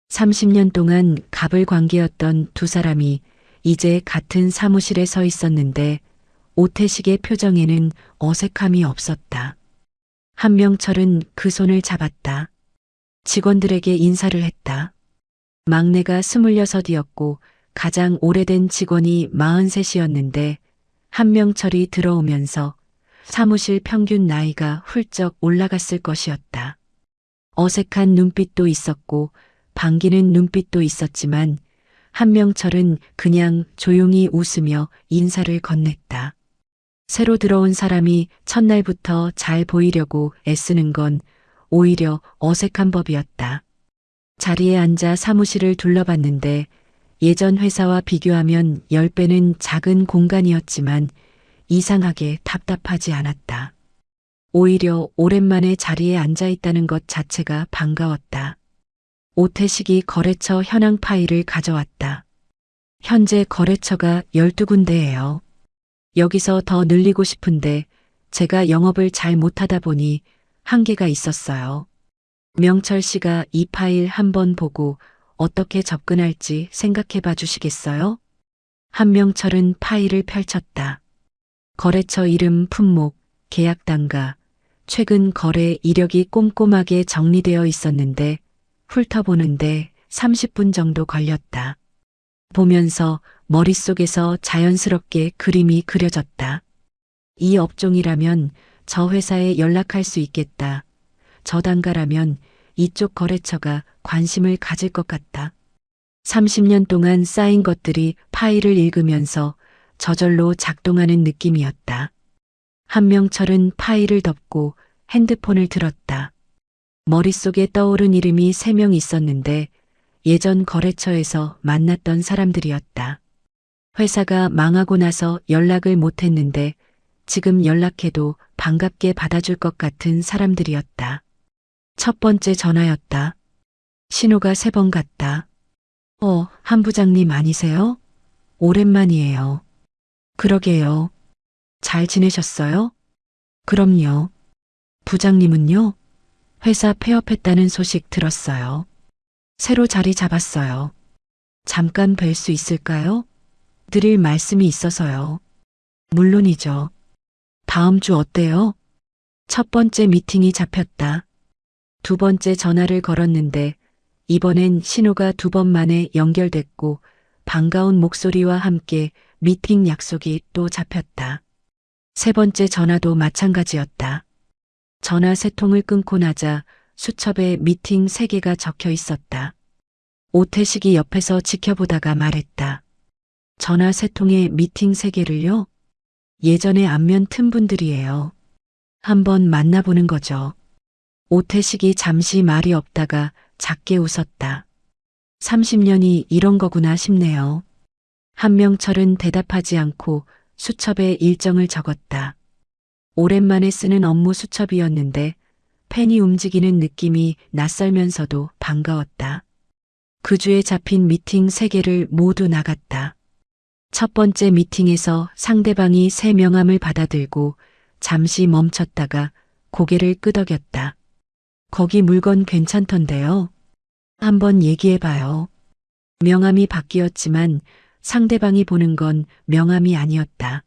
30년 동안 갑을 관계였던 두 사람이 이제 같은 사무실에 서 있었는데 오태식의 표정에는 어색함이 없었다. 한명철은 그 손을 잡았다. 직원들에게 인사를 했다. 막내가 26이었고 가장 오래된 직원이 43이었는데 한명철이 들어오면서 사무실 평균 나이가 훌쩍 올라갔을 것이었다. 어색한 눈빛도 있었고 반기는 눈빛도 있었지만 한명철은 그냥 조용히 웃으며 인사를 건넸다. 새로 들어온 사람이 첫날부터 잘 보이려고 애쓰는 건 오히려 어색한 법이었다. 자리에 앉아 사무실을 둘러봤는데 예전 회사와 비교하면 10배는 작은 공간이었지만 이상하게 답답하지 않았다. 오히려 오랜만에 자리에 앉아 있다는 것 자체가 반가웠다. 오태식이 거래처 현황 파일을 가져왔다. 현재 거래처가 12군데예요. 여기서 더 늘리고 싶은데 제가 영업을 잘 못하다 보니 한계가 있었어요. 명철 씨가 이 파일 한번 보고 어떻게 접근할지 생각해 봐 주시겠어요? 한명철은 파일을 펼쳤다. 거래처 이름, 품목, 계약 단가, 최근 거래 이력이 꼼꼼하게 정리되어 있었는데 훑어보는데 30분 정도 걸렸다. 보면서 머릿속에서 자연스럽게 그림이 그려졌다. 이 업종이라면 저 회사에 연락할 수 있겠다. 저 단가라면 이쪽 거래처가 관심을 가질 것 같다. 30년 동안 쌓인 것들이 파일을 읽으면서 저절로 작동하는 느낌이었다. 한명철은 파일을 덮고 핸드폰을 들었다. 머릿속에 떠오른 이름이 3명 있었는데 예전 거래처에서 만났던 사람들이었다. 회사가 망하고 나서 연락을 못했는데 지금 연락해도 반갑게 받아줄 것 같은 사람들이었다. 첫 번째 전화였다. 신호가 3번 갔다. 한 부장님 아니세요? 오랜만이에요. 그러게요. 잘 지내셨어요? 그럼요. 부장님은요? 회사 폐업했다는 소식 들었어요. 새로 자리 잡았어요. 잠깐 뵐 수 있을까요? 드릴 말씀이 있어서요. 물론이죠. 다음 주 어때요? 첫 번째 미팅이 잡혔다. 두 번째 전화를 걸었는데 이번엔 신호가 2번 만에 연결됐고 반가운 목소리와 함께 미팅 약속이 또 잡혔다. 세 번째 전화도 마찬가지였다. 전화 3통을 끊고 나자 수첩에 미팅 3개가 적혀 있었다. 오태식이 옆에서 지켜보다가 말했다. 전화 3통에 미팅 3개를요? 예전에 안면 튼 분들이에요. 한번 만나보는 거죠. 오태식이 잠시 말이 없다가 작게 웃었다. 30년이 이런 거구나 싶네요. 한명철은 대답하지 않고 수첩에 일정을 적었다. 오랜만에 쓰는 업무 수첩이었는데 펜이 움직이는 느낌이 낯설면서도 반가웠다. 그 주에 잡힌 미팅 3개를 모두 나갔다. 첫 번째 미팅에서 상대방이 새 명함을 받아들고 잠시 멈췄다가 고개를 끄덕였다. 거기 물건 괜찮던데요. 한번 얘기해봐요. 명함이 바뀌었지만 상대방이 보는 건 명함이 아니었다.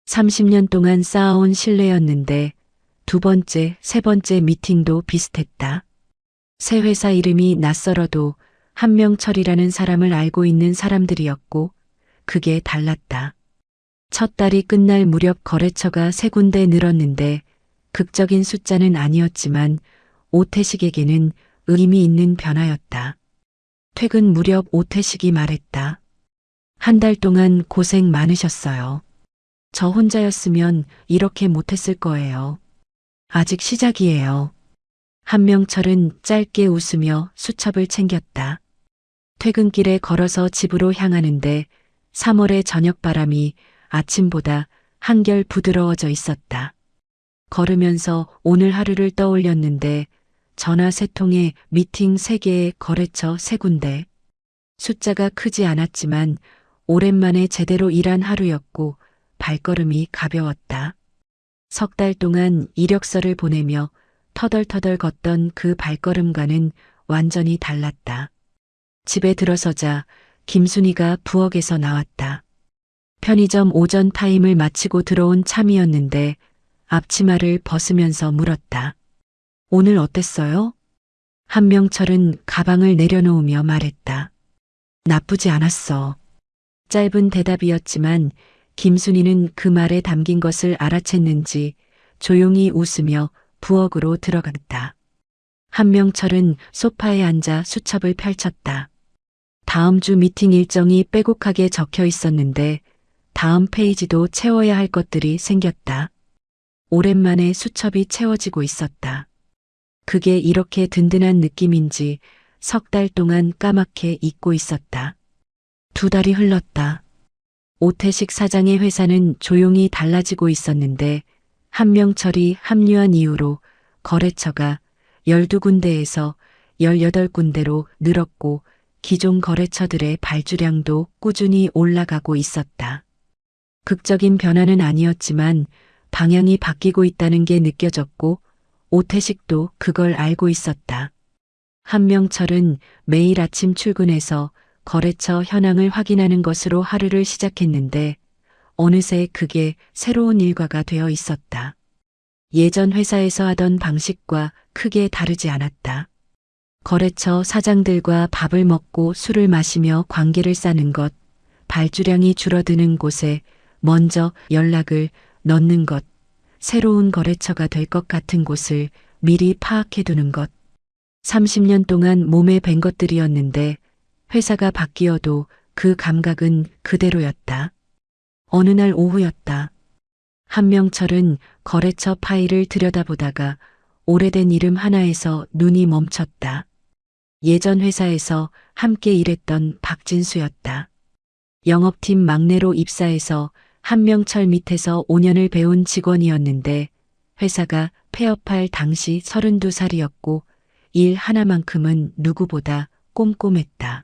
30년 동안 쌓아온 신뢰였는데 두 번째, 세 번째 미팅도 비슷했다. 새 회사 이름이 낯설어도 한명철이라는 사람을 알고 있는 사람들이었고 그게 달랐다. 첫 달이 끝날 무렵 거래처가 3군데 늘었는데 극적인 숫자는 아니었지만 오태식에게는 의미 있는 변화였다. 퇴근 무렵 오태식이 말했다. 한 달 동안 고생 많으셨어요. 저 혼자였으면 이렇게 못했을 거예요. 아직 시작이에요. 한명철은 짧게 웃으며 수첩을 챙겼다. 퇴근길에 걸어서 집으로 향하는데 3월의 저녁바람이 아침보다 한결 부드러워져 있었다. 걸으면서 오늘 하루를 떠올렸는데 전화 3통에 미팅 3개에 거래처 3군데. 숫자가 크지 않았지만 오랜만에 제대로 일한 하루였고 발걸음이 가벼웠다. 3달 동안 이력서를 보내며 터덜터덜 걷던 그 발걸음과는 완전히 달랐다. 집에 들어서자 김순이가 부엌에서 나왔다. 편의점 오전 타임을 마치고 들어온 참이었는데 앞치마를 벗으면서 물었다. 오늘 어땠어요? 한명철은 가방을 내려놓으며 말했다. 나쁘지 않았어. 짧은 대답이었지만 김순이는 그 말에 담긴 것을 알아챘는지 조용히 웃으며 부엌으로 들어갔다. 한명철은 소파에 앉아 수첩을 펼쳤다. 다음 주 미팅 일정이 빼곡하게 적혀 있었는데 다음 페이지도 채워야 할 것들이 생겼다. 오랜만에 수첩이 채워지고 있었다. 그게 이렇게 든든한 느낌인지 3달 동안 까맣게 잊고 있었다. 2달이 흘렀다. 오태식 사장의 회사는 조용히 달라지고 있었는데 한명철이 합류한 이후로 거래처가 12군데에서 18군데로 늘었고 기존 거래처들의 발주량도 꾸준히 올라가고 있었다. 극적인 변화는 아니었지만 방향이 바뀌고 있다는 게 느껴졌고 오태식도 그걸 알고 있었다. 한명철은 매일 아침 출근해서 거래처 현황을 확인하는 것으로 하루를 시작했는데 어느새 그게 새로운 일과가 되어 있었다. 예전 회사에서 하던 방식과 크게 다르지 않았다. 거래처 사장들과 밥을 먹고 술을 마시며 관계를 쌓는 것, 발주량이 줄어드는 곳에 먼저 연락을 넣는 것, 새로운 거래처가 될 것 같은 곳을 미리 파악해 두는 것. 30년 동안 몸에 밴 것들이었는데 회사가 바뀌어도 그 감각은 그대로였다. 어느 날 오후였다. 한명철은 거래처 파일을 들여다보다가 오래된 이름 하나에서 눈이 멈췄다. 예전 회사에서 함께 일했던 박진수였다. 영업팀 막내로 입사해서 한명철 밑에서 5년을 배운 직원이었는데 회사가 폐업할 당시 32살이었고 일 하나만큼은 누구보다 꼼꼼했다.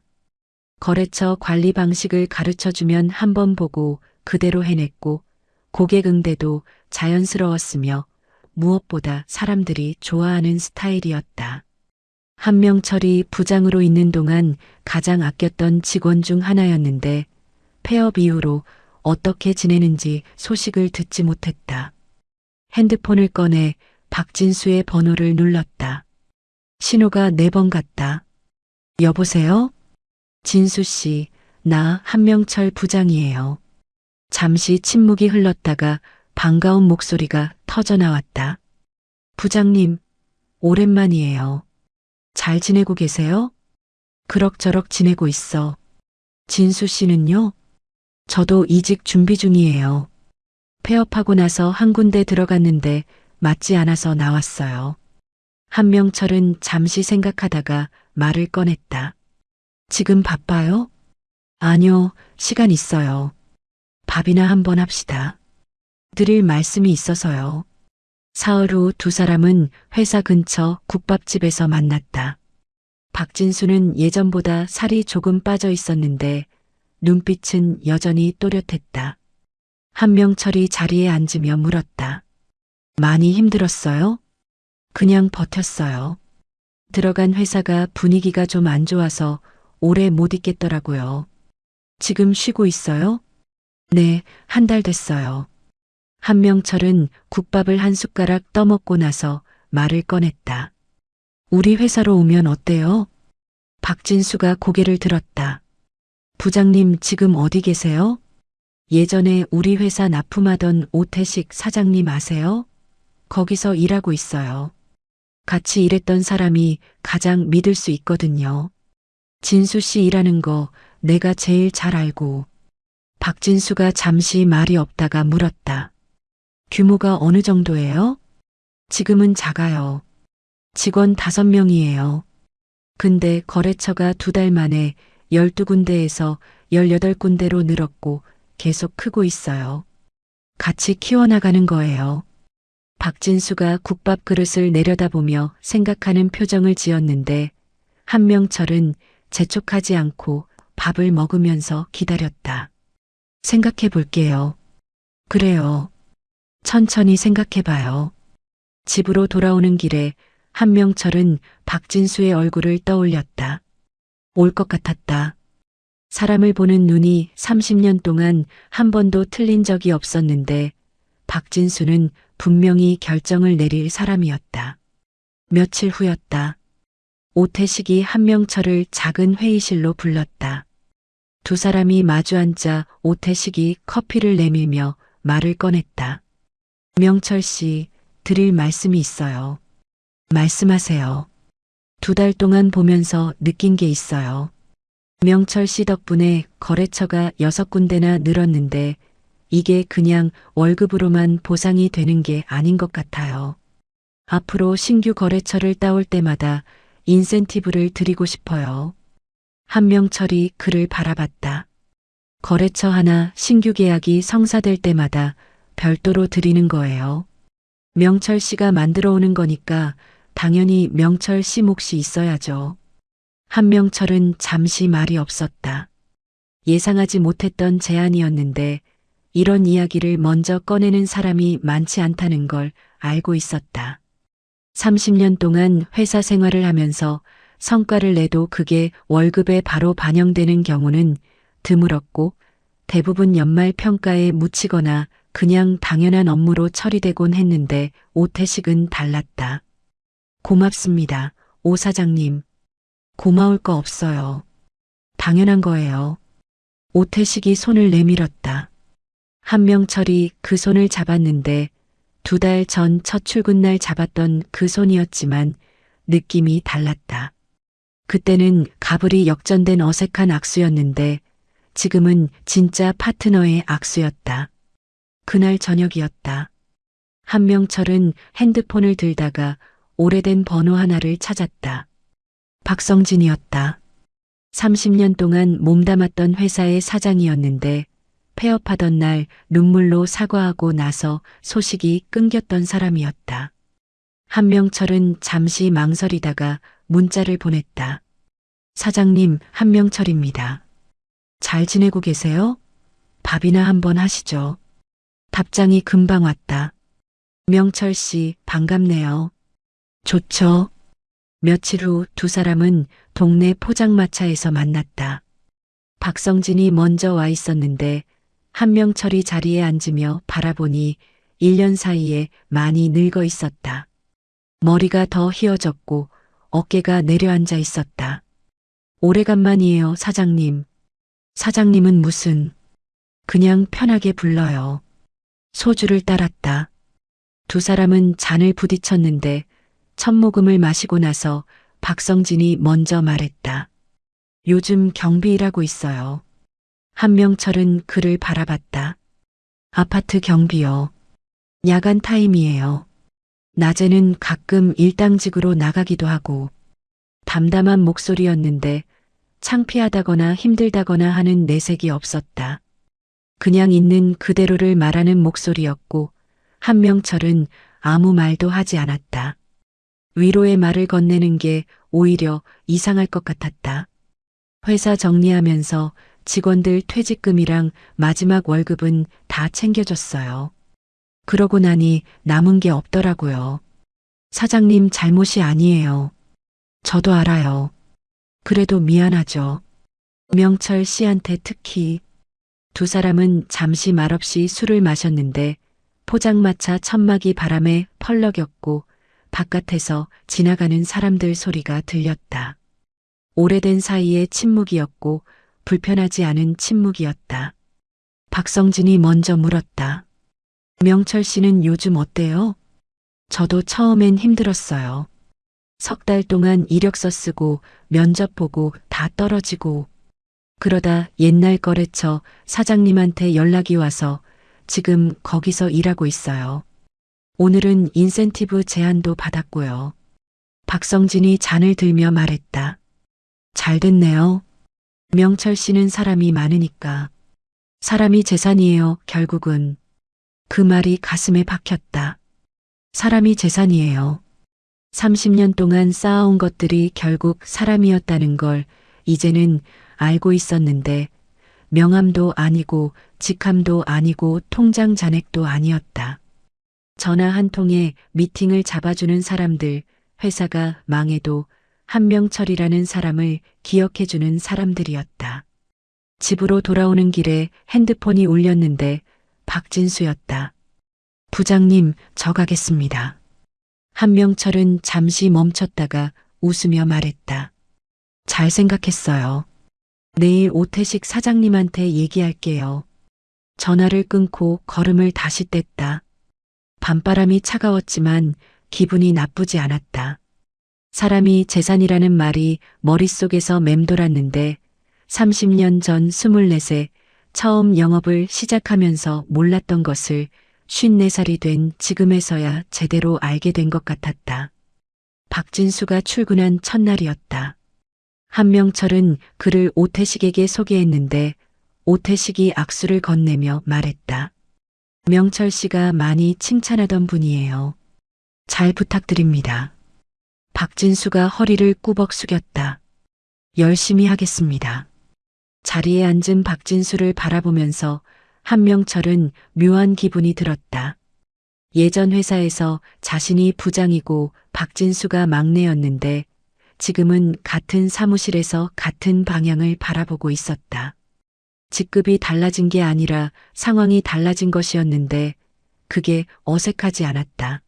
거래처 관리 방식을 가르쳐주면 한번 보고 그대로 해냈고 고객 응대도 자연스러웠으며 무엇보다 사람들이 좋아하는 스타일이었다. 한명철이 부장으로 있는 동안 가장 아꼈던 직원 중 하나였는데 폐업 이후로 어떻게 지내는지 소식을 듣지 못했다. 핸드폰을 꺼내 박진수의 번호를 눌렀다. 신호가 4번 갔다. 여보세요? 진수 씨, 나 한명철 부장이에요. 잠시 침묵이 흘렀다가 반가운 목소리가 터져 나왔다. 부장님, 오랜만이에요. 잘 지내고 계세요? 그럭저럭 지내고 있어. 진수 씨는요? 저도 이직 준비 중이에요. 폐업하고 나서 한 군데 들어갔는데 맞지 않아서 나왔어요. 한명철은 잠시 생각하다가 말을 꺼냈다. 지금 바빠요? 아니요, 시간 있어요. 밥이나 한번 합시다. 드릴 말씀이 있어서요. 사흘 후 두 사람은 회사 근처 국밥집에서 만났다. 박진수는 예전보다 살이 조금 빠져 있었는데 눈빛은 여전히 또렷했다. 한명철이 자리에 앉으며 물었다. 많이 힘들었어요? 그냥 버텼어요. 들어간 회사가 분위기가 좀 안 좋아서 오래 못 있겠더라고요. 지금 쉬고 있어요? 네, 한 달 됐어요. 한명철은 국밥을 한 숟가락 떠먹고 나서 말을 꺼냈다. 우리 회사로 오면 어때요? 박진수가 고개를 들었다. 부장님 지금 어디 계세요? 예전에 우리 회사 납품하던 오태식 사장님 아세요? 거기서 일하고 있어요. 같이 일했던 사람이 가장 믿을 수 있거든요. 진수 씨 일하는 거 내가 제일 잘 알고. 박진수가 잠시 말이 없다가 물었다. 규모가 어느 정도예요? 지금은 작아요. 직원 5명이에요. 근데 거래처가 2달 만에 12군데에서 18군데로 늘었고 계속 크고 있어요. 같이 키워나가는 거예요. 박진수가 국밥 그릇을 내려다보며 생각하는 표정을 지었는데 한명철은 재촉하지 않고 밥을 먹으면서 기다렸다. 생각해 볼게요. 그래요. 천천히 생각해 봐요. 집으로 돌아오는 길에 한명철은 박진수의 얼굴을 떠올렸다. 올 것 같았다. 사람을 보는 눈이 30년 동안 한 번도 틀린 적이 없었는데 박진수는 분명히 결정을 내릴 사람이었다. 며칠 후였다. 오태식이 한명철을 작은 회의실로 불렀다. 두 사람이 마주 앉자 오태식이 커피를 내밀며 말을 꺼냈다. 명철 씨, 드릴 말씀이 있어요. 말씀하세요. 2달 동안 보면서 느낀 게 있어요. 명철 씨 덕분에 거래처가 6군데나 늘었는데 이게 그냥 월급으로만 보상이 되는 게 아닌 것 같아요. 앞으로 신규 거래처를 따올 때마다 인센티브를 드리고 싶어요. 한명철이 그를 바라봤다. 거래처 하나 신규 계약이 성사될 때마다 별도로 드리는 거예요. 명철 씨가 만들어 오는 거니까 당연히 명철 씨 몫이 있어야죠. 한명철은 잠시 말이 없었다. 예상하지 못했던 제안이었는데 이런 이야기를 먼저 꺼내는 사람이 많지 않다는 걸 알고 있었다. 30년 동안 회사 생활을 하면서 성과를 내도 그게 월급에 바로 반영되는 경우는 드물었고 대부분 연말 평가에 묻히거나 그냥 당연한 업무로 처리되곤 했는데 오태식은 달랐다. 고맙습니다, 오 사장님. 고마울 거 없어요. 당연한 거예요. 오태식이 손을 내밀었다. 한명철이 그 손을 잡았는데 2달 전 첫 출근날 잡았던 그 손이었지만 느낌이 달랐다. 그때는 가불이 역전된 어색한 악수였는데 지금은 진짜 파트너의 악수였다. 그날 저녁이었다. 한명철은 핸드폰을 들다가 오래된 번호 하나를 찾았다. 박성진이었다. 30년 동안 몸담았던 회사의 사장이었는데 폐업하던 날 눈물로 사과하고 나서 소식이 끊겼던 사람이었다. 한명철은 잠시 망설이다가 문자를 보냈다. 사장님, 한명철입니다. 잘 지내고 계세요? 밥이나 한번 하시죠. 답장이 금방 왔다. 명철 씨, 반갑네요. 좋죠. 며칠 후 두 사람은 동네 포장마차에서 만났다. 박성진이 먼저 와 있었는데 한명철이 자리에 앉으며 바라보니 1년 사이에 많이 늙어 있었다. 머리가 더 휘어졌고 어깨가 내려앉아 있었다. 오래간만이에요, 사장님. 사장님은 무슨, 그냥 편하게 불러요. 소주를 따랐다. 두 사람은 잔을 부딪혔는데 첫 모금을 마시고 나서 박성진이 먼저 말했다. 요즘 경비 일하고 있어요. 한명철은 그를 바라봤다. 아파트 경비요. 야간 타임이에요. 낮에는 가끔 일당직으로 나가기도 하고. 담담한 목소리였는데 창피하다거나 힘들다거나 하는 내색이 없었다. 그냥 있는 그대로를 말하는 목소리였고 한명철은 아무 말도 하지 않았다. 위로의 말을 건네는 게 오히려 이상할 것 같았다. 회사 정리하면서 직원들 퇴직금이랑 마지막 월급은 다 챙겨줬어요. 그러고 나니 남은 게 없더라고요. 사장님 잘못이 아니에요. 저도 알아요. 그래도 미안하죠. 명철 씨한테 특히. 두 사람은 잠시 말없이 술을 마셨는데 포장마차 천막이 바람에 펄럭였고 바깥에서 지나가는 사람들 소리가 들렸다. 오래된 사이의 침묵이었고 불편하지 않은 침묵이었다. 박성진이 먼저 물었다. 명철 씨는 요즘 어때요? 저도 처음엔 힘들었어요. 3달 동안 이력서 쓰고 면접 보고 다 떨어지고 그러다 옛날 거래처 사장님한테 연락이 와서 지금 거기서 일하고 있어요. 오늘은 인센티브 제안도 받았고요. 박성진이 잔을 들며 말했다. 잘 됐네요. 명철 씨는 사람이 많으니까. 사람이 재산이에요, 결국은. 그 말이 가슴에 박혔다. 사람이 재산이에요. 30년 동안 쌓아온 것들이 결국 사람이었다는 걸 이제는 알고 있었는데 명함도 아니고 직함도 아니고 통장 잔액도 아니었다. 전화 한 통에 미팅을 잡아주는 사람들, 회사가 망해도 한명철이라는 사람을 기억해주는 사람들이었다. 집으로 돌아오는 길에 핸드폰이 울렸는데 박진수였다. 부장님, 저 가겠습니다. 한명철은 잠시 멈췄다가 웃으며 말했다. 잘 생각했어요. 내일 오태식 사장님한테 얘기할게요. 전화를 끊고 걸음을 다시 뗐다. 밤바람이 차가웠지만 기분이 나쁘지 않았다. 사람이 재산이라는 말이 머릿속에서 맴돌았는데 30년 전 24세 처음 영업을 시작하면서 몰랐던 것을 54살이 된 지금에서야 제대로 알게 된 것 같았다. 박진수가 출근한 첫날이었다. 한명철은 그를 오태식에게 소개했는데 오태식이 악수를 건네며 말했다. 명철 씨가 많이 칭찬하던 분이에요. 잘 부탁드립니다. 박진수가 허리를 꾸벅 숙였다. 열심히 하겠습니다. 자리에 앉은 박진수를 바라보면서 한명철은 묘한 기분이 들었다. 예전 회사에서 자신이 부장이고 박진수가 막내였는데 지금은 같은 사무실에서 같은 방향을 바라보고 있었다. 직급이 달라진 게 아니라 상황이 달라진 것이었는데 그게 어색하지 않았다.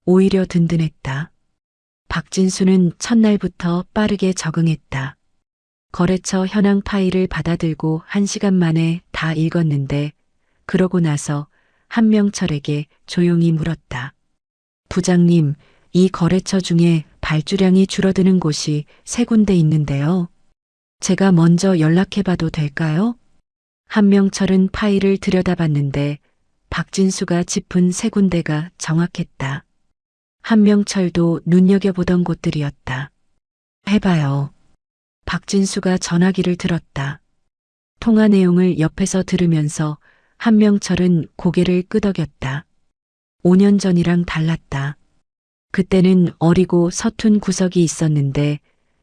오히려 든든했다. 박진수는 첫날부터 빠르게 적응했다. 거래처 현황 파일을 받아들고 1시간 만에 다 읽었는데 그러고 나서 한명철에게 조용히 물었다. 부장님, 이 거래처 중에 발주량이 줄어드는 곳이 3군데 있는데요. 제가 먼저 연락해봐도 될까요? 한명철은 파일을 들여다봤는데 박진수가 짚은 3군데가 정확했다. 한명철도 눈여겨보던 곳들이었다. 해봐요. 박진수가 전화기를 들었다. 통화 내용을 옆에서 들으면서 한명철은 고개를 끄덕였다. 5년 전이랑 달랐다. 그때는 어리고 서툰 구석이 있었는데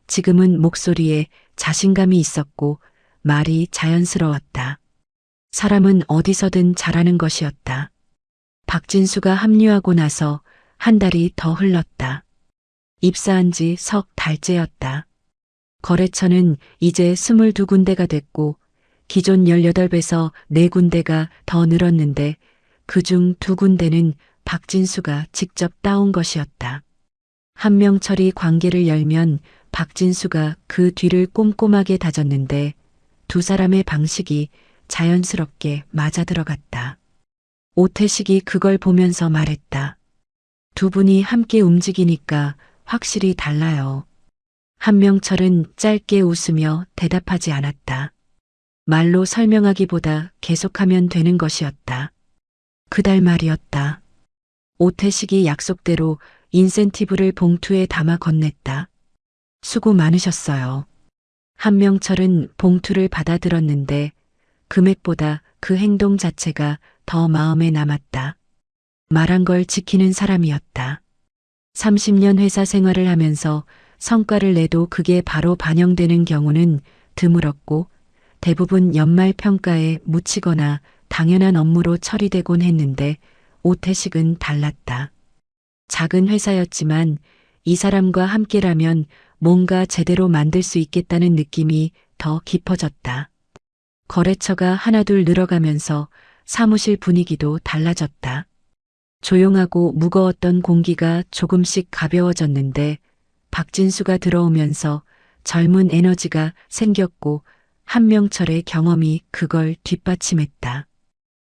지금은 목소리에 자신감이 있었고 말이 자연스러웠다. 사람은 어디서든 잘하는 것이었다. 박진수가 합류하고 나서 1달이 더 흘렀다. 입사한 지 3달째였다. 거래처는 이제 22군데가 됐고 기존 18배에서 4군데가 더 늘었는데 그중 2군데는 박진수가 직접 따온 것이었다. 한명철이 관계를 열면 박진수가 그 뒤를 꼼꼼하게 다졌는데 두 사람의 방식이 자연스럽게 맞아들어갔다. 오태식이 그걸 보면서 말했다. 두 분이 함께 움직이니까 확실히 달라요. 한명철은 짧게 웃으며 대답하지 않았다. 말로 설명하기보다 계속하면 되는 것이었다. 그달 말이었다. 오태식이 약속대로 인센티브를 봉투에 담아 건넸다. 수고 많으셨어요. 한명철은 봉투를 받아들었는데 금액보다 그 행동 자체가 더 마음에 남았다. 말한 걸 지키는 사람이었다. 30년 회사 생활을 하면서 성과를 내도 그게 바로 반영되는 경우는 드물었고 대부분 연말 평가에 묻히거나 당연한 업무로 처리되곤 했는데 오태식은 달랐다. 작은 회사였지만 이 사람과 함께라면 뭔가 제대로 만들 수 있겠다는 느낌이 더 깊어졌다. 거래처가 하나둘 늘어가면서 사무실 분위기도 달라졌다. 조용하고 무거웠던 공기가 조금씩 가벼워졌는데 박진수가 들어오면서 젊은 에너지가 생겼고 한명철의 경험이 그걸 뒷받침했다.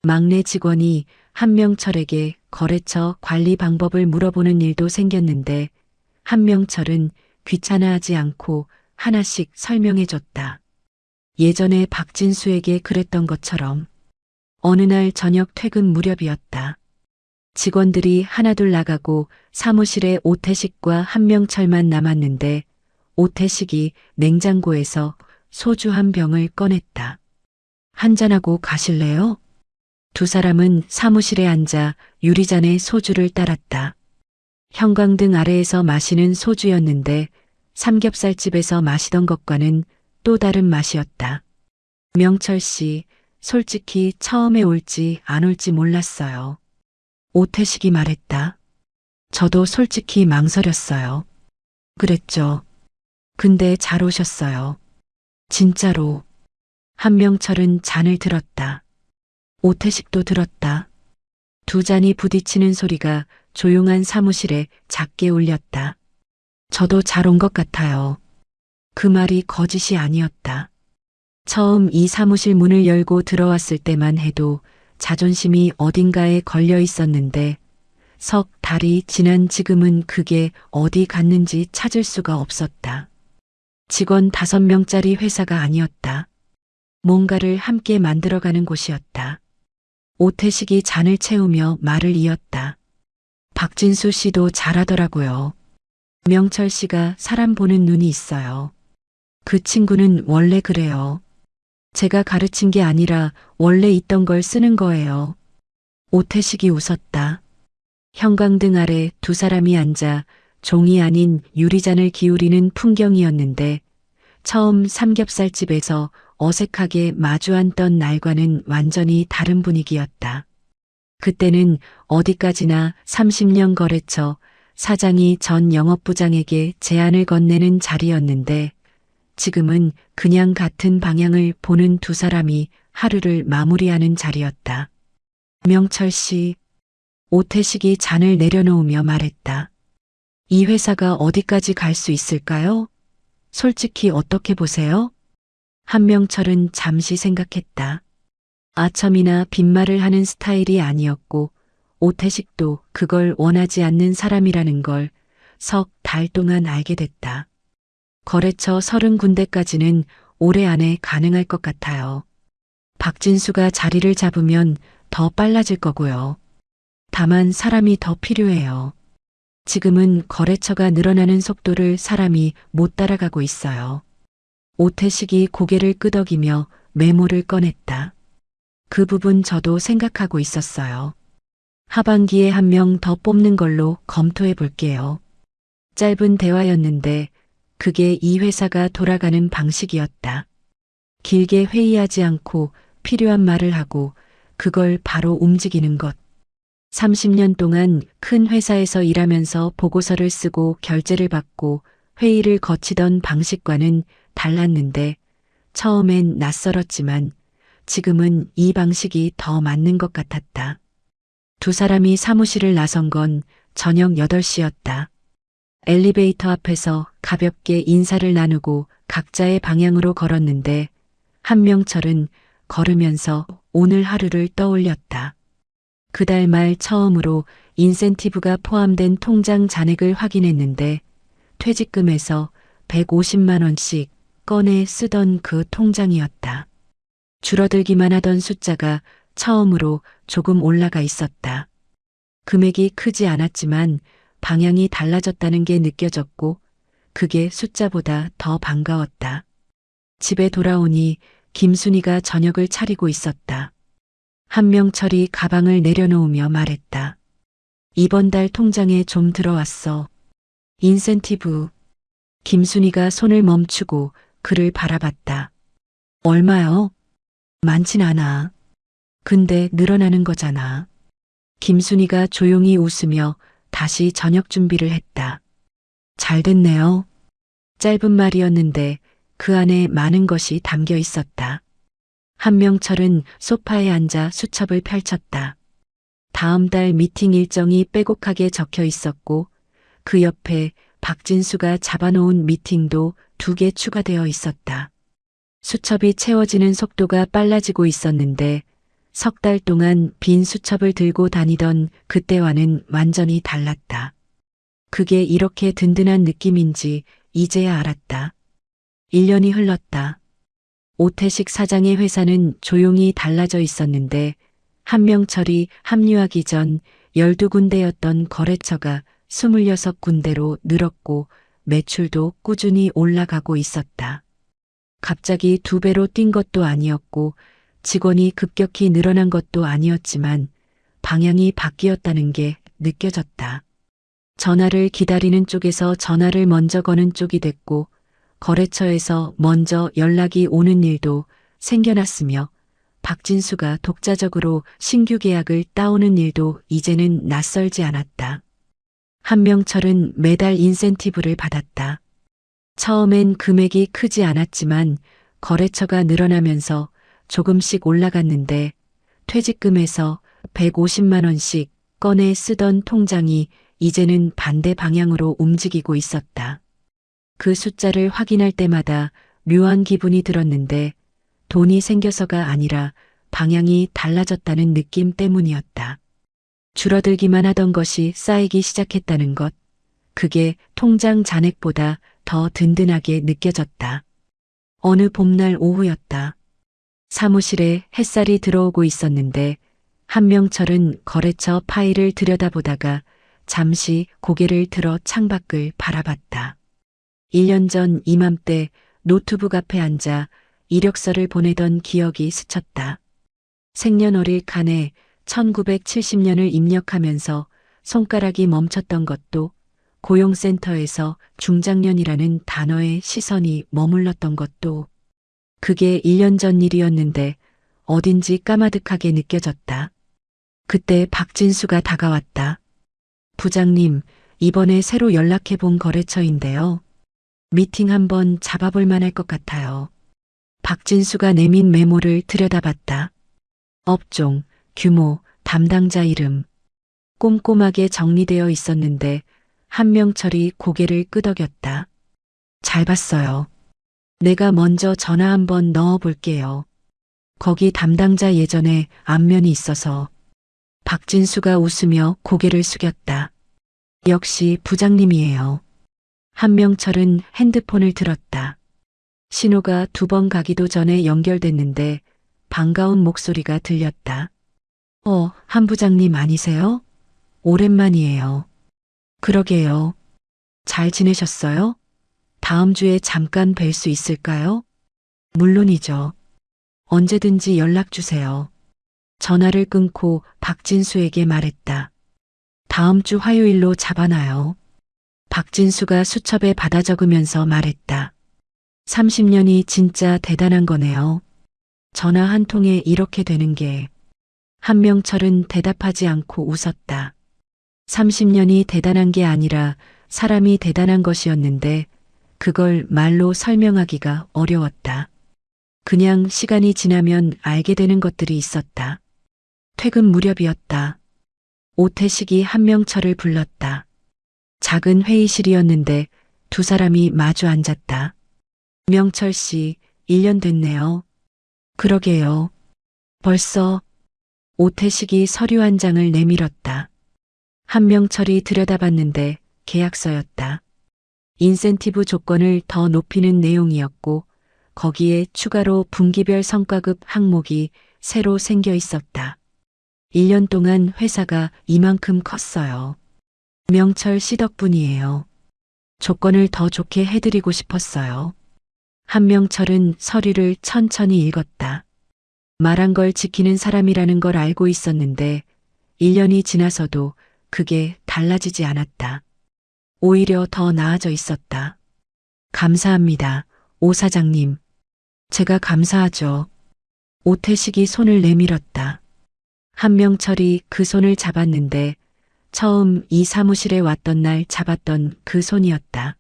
막내 직원이 한명철에게 거래처 관리 방법을 물어보는 일도 생겼는데 한명철은 귀찮아하지 않고 하나씩 설명해줬다. 예전에 박진수에게 그랬던 것처럼 어느 날 저녁 퇴근 무렵이었다. 직원들이 하나둘 나가고 사무실에 오태식과 한명철만 남았는데 오태식이 냉장고에서 소주 한 병을 꺼냈다. 한잔하고 가실래요? 두 사람은 사무실에 앉아 유리잔에 소주를 따랐다. 형광등 아래에서 마시는 소주였는데 삼겹살집에서 마시던 것과는 또 다른 맛이었다. 명철 씨, 솔직히 처음에 올지 안 올지 몰랐어요. 오태식이 말했다. 저도 솔직히 망설였어요. 그랬죠. 근데 잘 오셨어요. 진짜로. 한명철은 잔을 들었다. 오태식도 들었다. 두 잔이 부딪히는 소리가 조용한 사무실에 작게 울렸다. 저도 잘 온 것 같아요. 그 말이 거짓이 아니었다. 처음 이 사무실 문을 열고 들어왔을 때만 해도 자존심이 어딘가에 걸려 있었는데 석 달이 지난 지금은 그게 어디 갔는지 찾을 수가 없었다. 직원 5명짜리 회사가 아니었다. 뭔가를 함께 만들어가는 곳이었다. 오태식이 잔을 채우며 말을 이었다. 박진수 씨도 잘하더라고요. 명철 씨가 사람 보는 눈이 있어요. 그 친구는 원래 그래요. 제가 가르친 게 아니라 원래 있던 걸 쓰는 거예요. 오태식이 웃었다. 형광등 아래 두 사람이 앉아 종이 아닌 유리잔을 기울이는 풍경이었는데 처음 삼겹살집에서 어색하게 마주 앉던 날과는 완전히 다른 분위기였다. 그때는 어디까지나 30년 거래처 사장이 전 영업부장에게 제안을 건네는 자리였는데 지금은 그냥 같은 방향을 보는 두 사람이 하루를 마무리하는 자리였다. 명철 씨, 오태식이 잔을 내려놓으며 말했다. 이 회사가 어디까지 갈 수 있을까요? 솔직히 어떻게 보세요? 한명철은 잠시 생각했다. 아첨이나 빈말을 하는 스타일이 아니었고 오태식도 그걸 원하지 않는 사람이라는 걸 석 달 동안 알게 됐다. 거래처 30군데까지는 올해 안에 가능할 것 같아요. 박진수가 자리를 잡으면 더 빨라질 거고요. 다만 사람이 더 필요해요. 지금은 거래처가 늘어나는 속도를 사람이 못 따라가고 있어요. 오태식이 고개를 끄덕이며 메모를 꺼냈다. 그 부분 저도 생각하고 있었어요. 하반기에 한 명 더 뽑는 걸로 검토해 볼게요. 짧은 대화였는데 그게 이 회사가 돌아가는 방식이었다. 길게 회의하지 않고 필요한 말을 하고 그걸 바로 움직이는 것. 30년 동안 큰 회사에서 일하면서 보고서를 쓰고 결제를 받고 회의를 거치던 방식과는 달랐는데 처음엔 낯설었지만 지금은 이 방식이 더 맞는 것 같았다. 두 사람이 사무실을 나선 건 저녁 8시였다. 엘리베이터 앞에서 가볍게 인사를 나누고 각자의 방향으로 걸었는데 한명철은 걸으면서 오늘 하루를 떠올렸다. 그달 말 처음으로 인센티브가 포함된 통장 잔액을 확인했는데 퇴직금에서 150만 원씩 꺼내 쓰던 그 통장이었다. 줄어들기만 하던 숫자가 처음으로 조금 올라가 있었다. 금액이 크지 않았지만 방향이 달라졌다는 게 느껴졌고 그게 숫자보다 더 반가웠다. 집에 돌아오니 김순이가 저녁을 차리고 있었다. 한명철이 가방을 내려놓으며 말했다. 이번 달 통장에 좀 들어왔어. 인센티브. 김순이가 손을 멈추고 그를 바라봤다. 얼마요? 많진 않아. 근데 늘어나는 거잖아. 김순이가 조용히 웃으며 다시 저녁 준비를 했다. 잘 됐네요. 짧은 말이었는데 그 안에 많은 것이 담겨 있었다. 한명철은 소파에 앉아 수첩을 펼쳤다. 다음 달 미팅 일정이 빼곡하게 적혀 있었고 그 옆에 박진수가 잡아놓은 미팅도 2개 추가되어 있었다. 수첩이 채워지는 속도가 빨라지고 있었는데 석 달 동안 빈 수첩을 들고 다니던 그때와는 완전히 달랐다. 그게 이렇게 든든한 느낌인지 이제야 알았다. 1년이 흘렀다. 오태식 사장의 회사는 조용히 달라져 있었는데 한명철이 합류하기 전 12군데였던 거래처가 26군데로 늘었고 매출도 꾸준히 올라가고 있었다. 갑자기 2배로 뛴 것도 아니었고 직원이 급격히 늘어난 것도 아니었지만 방향이 바뀌었다는 게 느껴졌다. 전화를 기다리는 쪽에서 전화를 먼저 거는 쪽이 됐고 거래처에서 먼저 연락이 오는 일도 생겨났으며 박진수가 독자적으로 신규 계약을 따오는 일도 이제는 낯설지 않았다. 한명철은 매달 인센티브를 받았다. 처음엔 금액이 크지 않았지만 거래처가 늘어나면서 조금씩 올라갔는데 퇴직금에서 150만 원씩 꺼내 쓰던 통장이 이제는 반대 방향으로 움직이고 있었다. 그 숫자를 확인할 때마다 묘한 기분이 들었는데 돈이 생겨서가 아니라 방향이 달라졌다는 느낌 때문이었다. 줄어들기만 하던 것이 쌓이기 시작했다는 것, 그게 통장 잔액보다 더 든든하게 느껴졌다. 어느 봄날 오후였다. 사무실에 햇살이 들어오고 있었는데 한명철은 거래처 파일을 들여다보다가 잠시 고개를 들어 창밖을 바라봤다. 1년 전 이맘때 노트북 앞에 앉아 이력서를 보내던 기억이 스쳤다. 생년월일 칸에 1970년을 입력하면서 손가락이 멈췄던 것도 고용센터에서 중장년이라는 단어에 시선이 머물렀던 것도 그게 1년 전 일이었는데 어딘지 까마득하게 느껴졌다. 그때 박진수가 다가왔다. 부장님, 이번에 새로 연락해 본 거래처인데요. 미팅 한번 잡아볼 만할 것 같아요. 박진수가 내민 메모를 들여다봤다. 업종, 규모, 담당자 이름. 꼼꼼하게 정리되어 있었는데 한명철이 고개를 끄덕였다. 잘 봤어요. 내가 먼저 전화 한번 넣어 볼게요. 거기 담당자 예전에 안면이 있어서. 박진수가 웃으며 고개를 숙였다. 역시 부장님이에요. 한명철은 핸드폰을 들었다. 신호가 2번 가기도 전에 연결됐는데 반가운 목소리가 들렸다. 한 부장님 아니세요? 오랜만이에요. 그러게요. 잘 지내셨어요? 다음 주에 잠깐 뵐 수 있을까요? 물론이죠. 언제든지 연락 주세요. 전화를 끊고 박진수에게 말했다. 다음 주 화요일로 잡아놔요. 박진수가 수첩에 받아 적으면서 말했다. 30년이 진짜 대단한 거네요. 전화 한 통에 이렇게 되는 게. 한명철은 대답하지 않고 웃었다. 30년이 대단한 게 아니라 사람이 대단한 것이었는데 그걸 말로 설명하기가 어려웠다. 그냥 시간이 지나면 알게 되는 것들이 있었다. 퇴근 무렵이었다. 오태식이 한명철을 불렀다. 작은 회의실이었는데 2 사람이 마주 앉았다. 명철 씨, 1년 됐네요. 그러게요. 벌써. 오태식이 서류 한 장을 내밀었다. 한명철이 들여다봤는데 계약서였다. 인센티브 조건을 더 높이는 내용이었고 거기에 추가로 분기별 성과급 항목이 새로 생겨 있었다. 1년 동안 회사가 이만큼 컸어요. 명철 씨 덕분이에요. 조건을 더 좋게 해드리고 싶었어요. 한명철은 서류를 천천히 읽었다. 말한 걸 지키는 사람이라는 걸 알고 있었는데 1년이 지나서도 그게 달라지지 않았다. 오히려 더 나아져 있었다. 감사합니다, 오 사장님. 제가 감사하죠. 오태식이 손을 내밀었다. 한명철이 그 손을 잡았는데 처음 이 사무실에 왔던 날 잡았던 그 손이었다.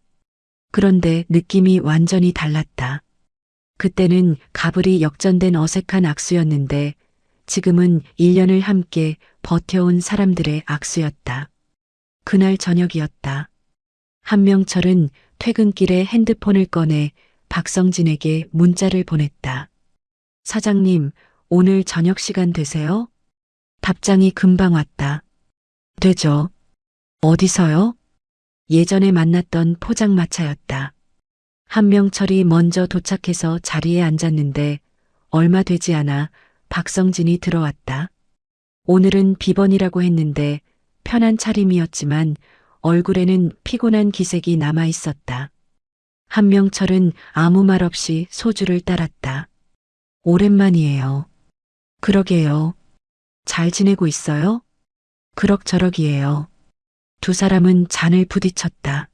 그런데 느낌이 완전히 달랐다. 그때는 가불이 역전된 어색한 악수였는데 지금은 1년을 함께 버텨온 사람들의 악수였다. 그날 저녁이었다. 한명철은 퇴근길에 핸드폰을 꺼내 박성진에게 문자를 보냈다. 사장님, 오늘 저녁 시간 되세요? 답장이 금방 왔다. 되죠. 어디서요? 예전에 만났던 포장마차였다. 한명철이 먼저 도착해서 자리에 앉았는데 얼마 되지 않아 박성진이 들어왔다. 오늘은 비번이라고 했는데 편한 차림이었지만 얼굴에는 피곤한 기색이 남아 있었다. 한명철은 아무 말 없이 소주를 따랐다. 오랜만이에요. 그러게요. 잘 지내고 있어요? 그럭저럭이에요. 두 사람은 잔을 부딪혔다.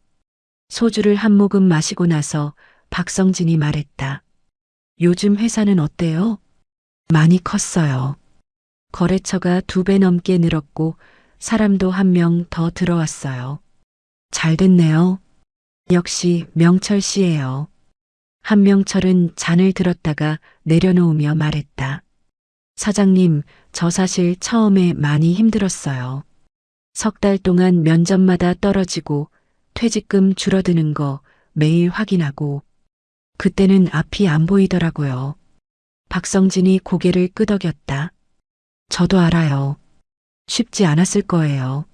소주를 한 모금 마시고 나서 박성진이 말했다. 요즘 회사는 어때요? 많이 컸어요. 거래처가 2배 넘게 늘었고 사람도 1명 더 들어왔어요. 잘 됐네요. 역시 명철 씨예요. 한명철은 잔을 들었다가 내려놓으며 말했다. 사장님, 저 사실 처음에 많이 힘들었어요. 3달 동안 면접마다 떨어지고 퇴직금 줄어드는 거 매일 확인하고 그때는 앞이 안 보이더라고요. 박성진이 고개를 끄덕였다. 저도 알아요. 쉽지 않았을 거예요.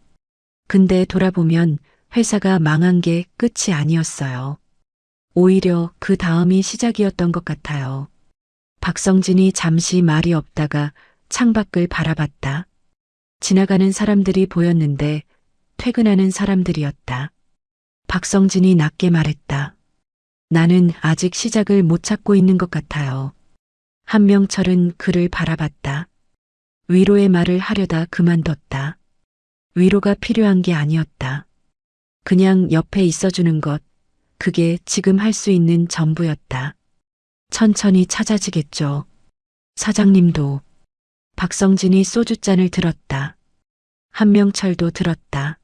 근데 돌아보면 회사가 망한 게 끝이 아니었어요. 오히려 그 다음이 시작이었던 것 같아요. 박성진이 잠시 말이 없다가 창밖을 바라봤다. 지나가는 사람들이 보였는데 퇴근하는 사람들이었다. 박성진이 낮게 말했다. 나는 아직 시작을 못 찾고 있는 것 같아요. 한명철은 그를 바라봤다. 위로의 말을 하려다 그만뒀다. 위로가 필요한 게 아니었다. 그냥 옆에 있어주는 것, 그게 지금 할 수 있는 전부였다. 천천히 찾아지겠죠. 사장님도. 박성진이 소주잔을 들었다. 한명철도 들었다.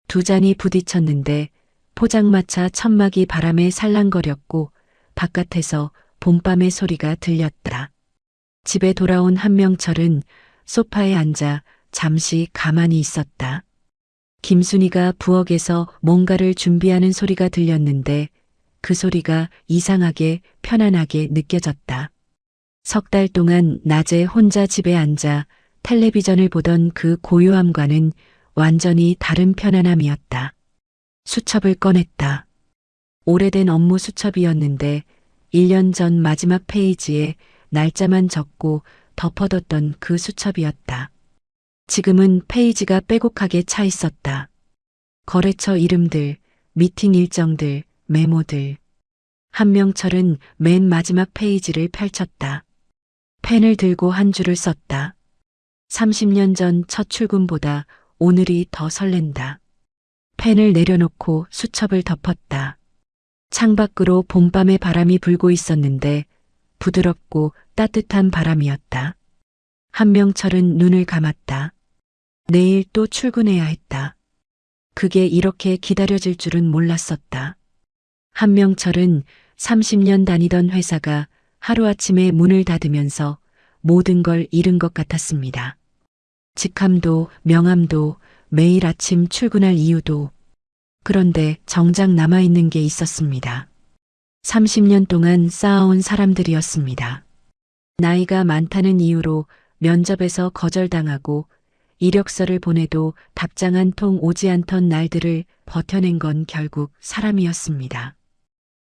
두 잔이 부딪혔는데 포장마차 천막이 바람에 살랑거렸고 바깥에서 봄밤의 소리가 들렸다. 집에 돌아온 한명철은 소파에 앉아 잠시 가만히 있었다. 김순이가 부엌에서 뭔가를 준비하는 소리가 들렸는데 그 소리가 이상하게 편안하게 느껴졌다. 3달 동안 낮에 혼자 집에 앉아 텔레비전을 보던 그 고요함과는 완전히 다른 편안함이었다. 수첩을 꺼냈다. 오래된 업무 수첩이었는데 1년 전 마지막 페이지에 날짜만 적고 덮어뒀던 그 수첩이었다. 지금은 페이지가 빼곡하게 차 있었다. 거래처 이름들, 미팅 일정들, 메모들. 한명철은 맨 마지막 페이지를 펼쳤다. 펜을 들고 한 줄을 썼다. 30년 전 첫 출근보다 오늘이 더 설렌다. 펜을 내려놓고 수첩을 덮었다. 창밖으로 봄밤의 바람이 불고 있었는데 부드럽고 따뜻한 바람이었다. 한명철은 눈을 감았다. 내일 또 출근해야 했다. 그게 이렇게 기다려질 줄은 몰랐었다. 한명철은 30년 다니던 회사가 하루아침에 문을 닫으면서 모든 걸 잃은 것 같았습니다. 직함도 명함도 매일 아침 출근할 이유도. 그런데 정작 남아있는 게 있었습니다. 30년 동안 쌓아온 사람들이었습니다. 나이가 많다는 이유로 면접에서 거절당하고 이력서를 보내도 답장 한 통 오지 않던 날들을 버텨낸 건 결국 사람이었습니다.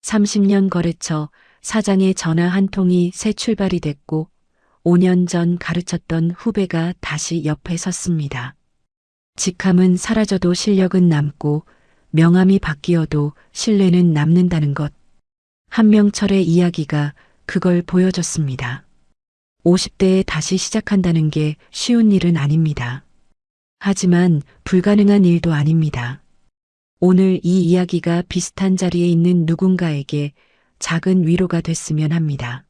30년 거래처, 사장의 전화 한 통이 새 출발이 됐고 5년 전 가르쳤던 후배가 다시 옆에 섰습니다. 직함은 사라져도 실력은 남고 명함이 바뀌어도 신뢰는 남는다는 것. 한명철의 이야기가 그걸 보여줬습니다. 50대에 다시 시작한다는 게 쉬운 일은 아닙니다. 하지만 불가능한 일도 아닙니다. 오늘 이 이야기가 비슷한 자리에 있는 누군가에게 작은 위로가 됐으면 합니다.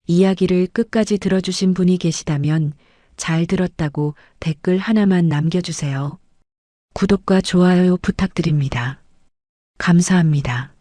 이야기를 끝까지 들어주신 분이 계시다면 잘 들었다고 댓글 하나만 남겨주세요. 구독과 좋아요 부탁드립니다. 감사합니다.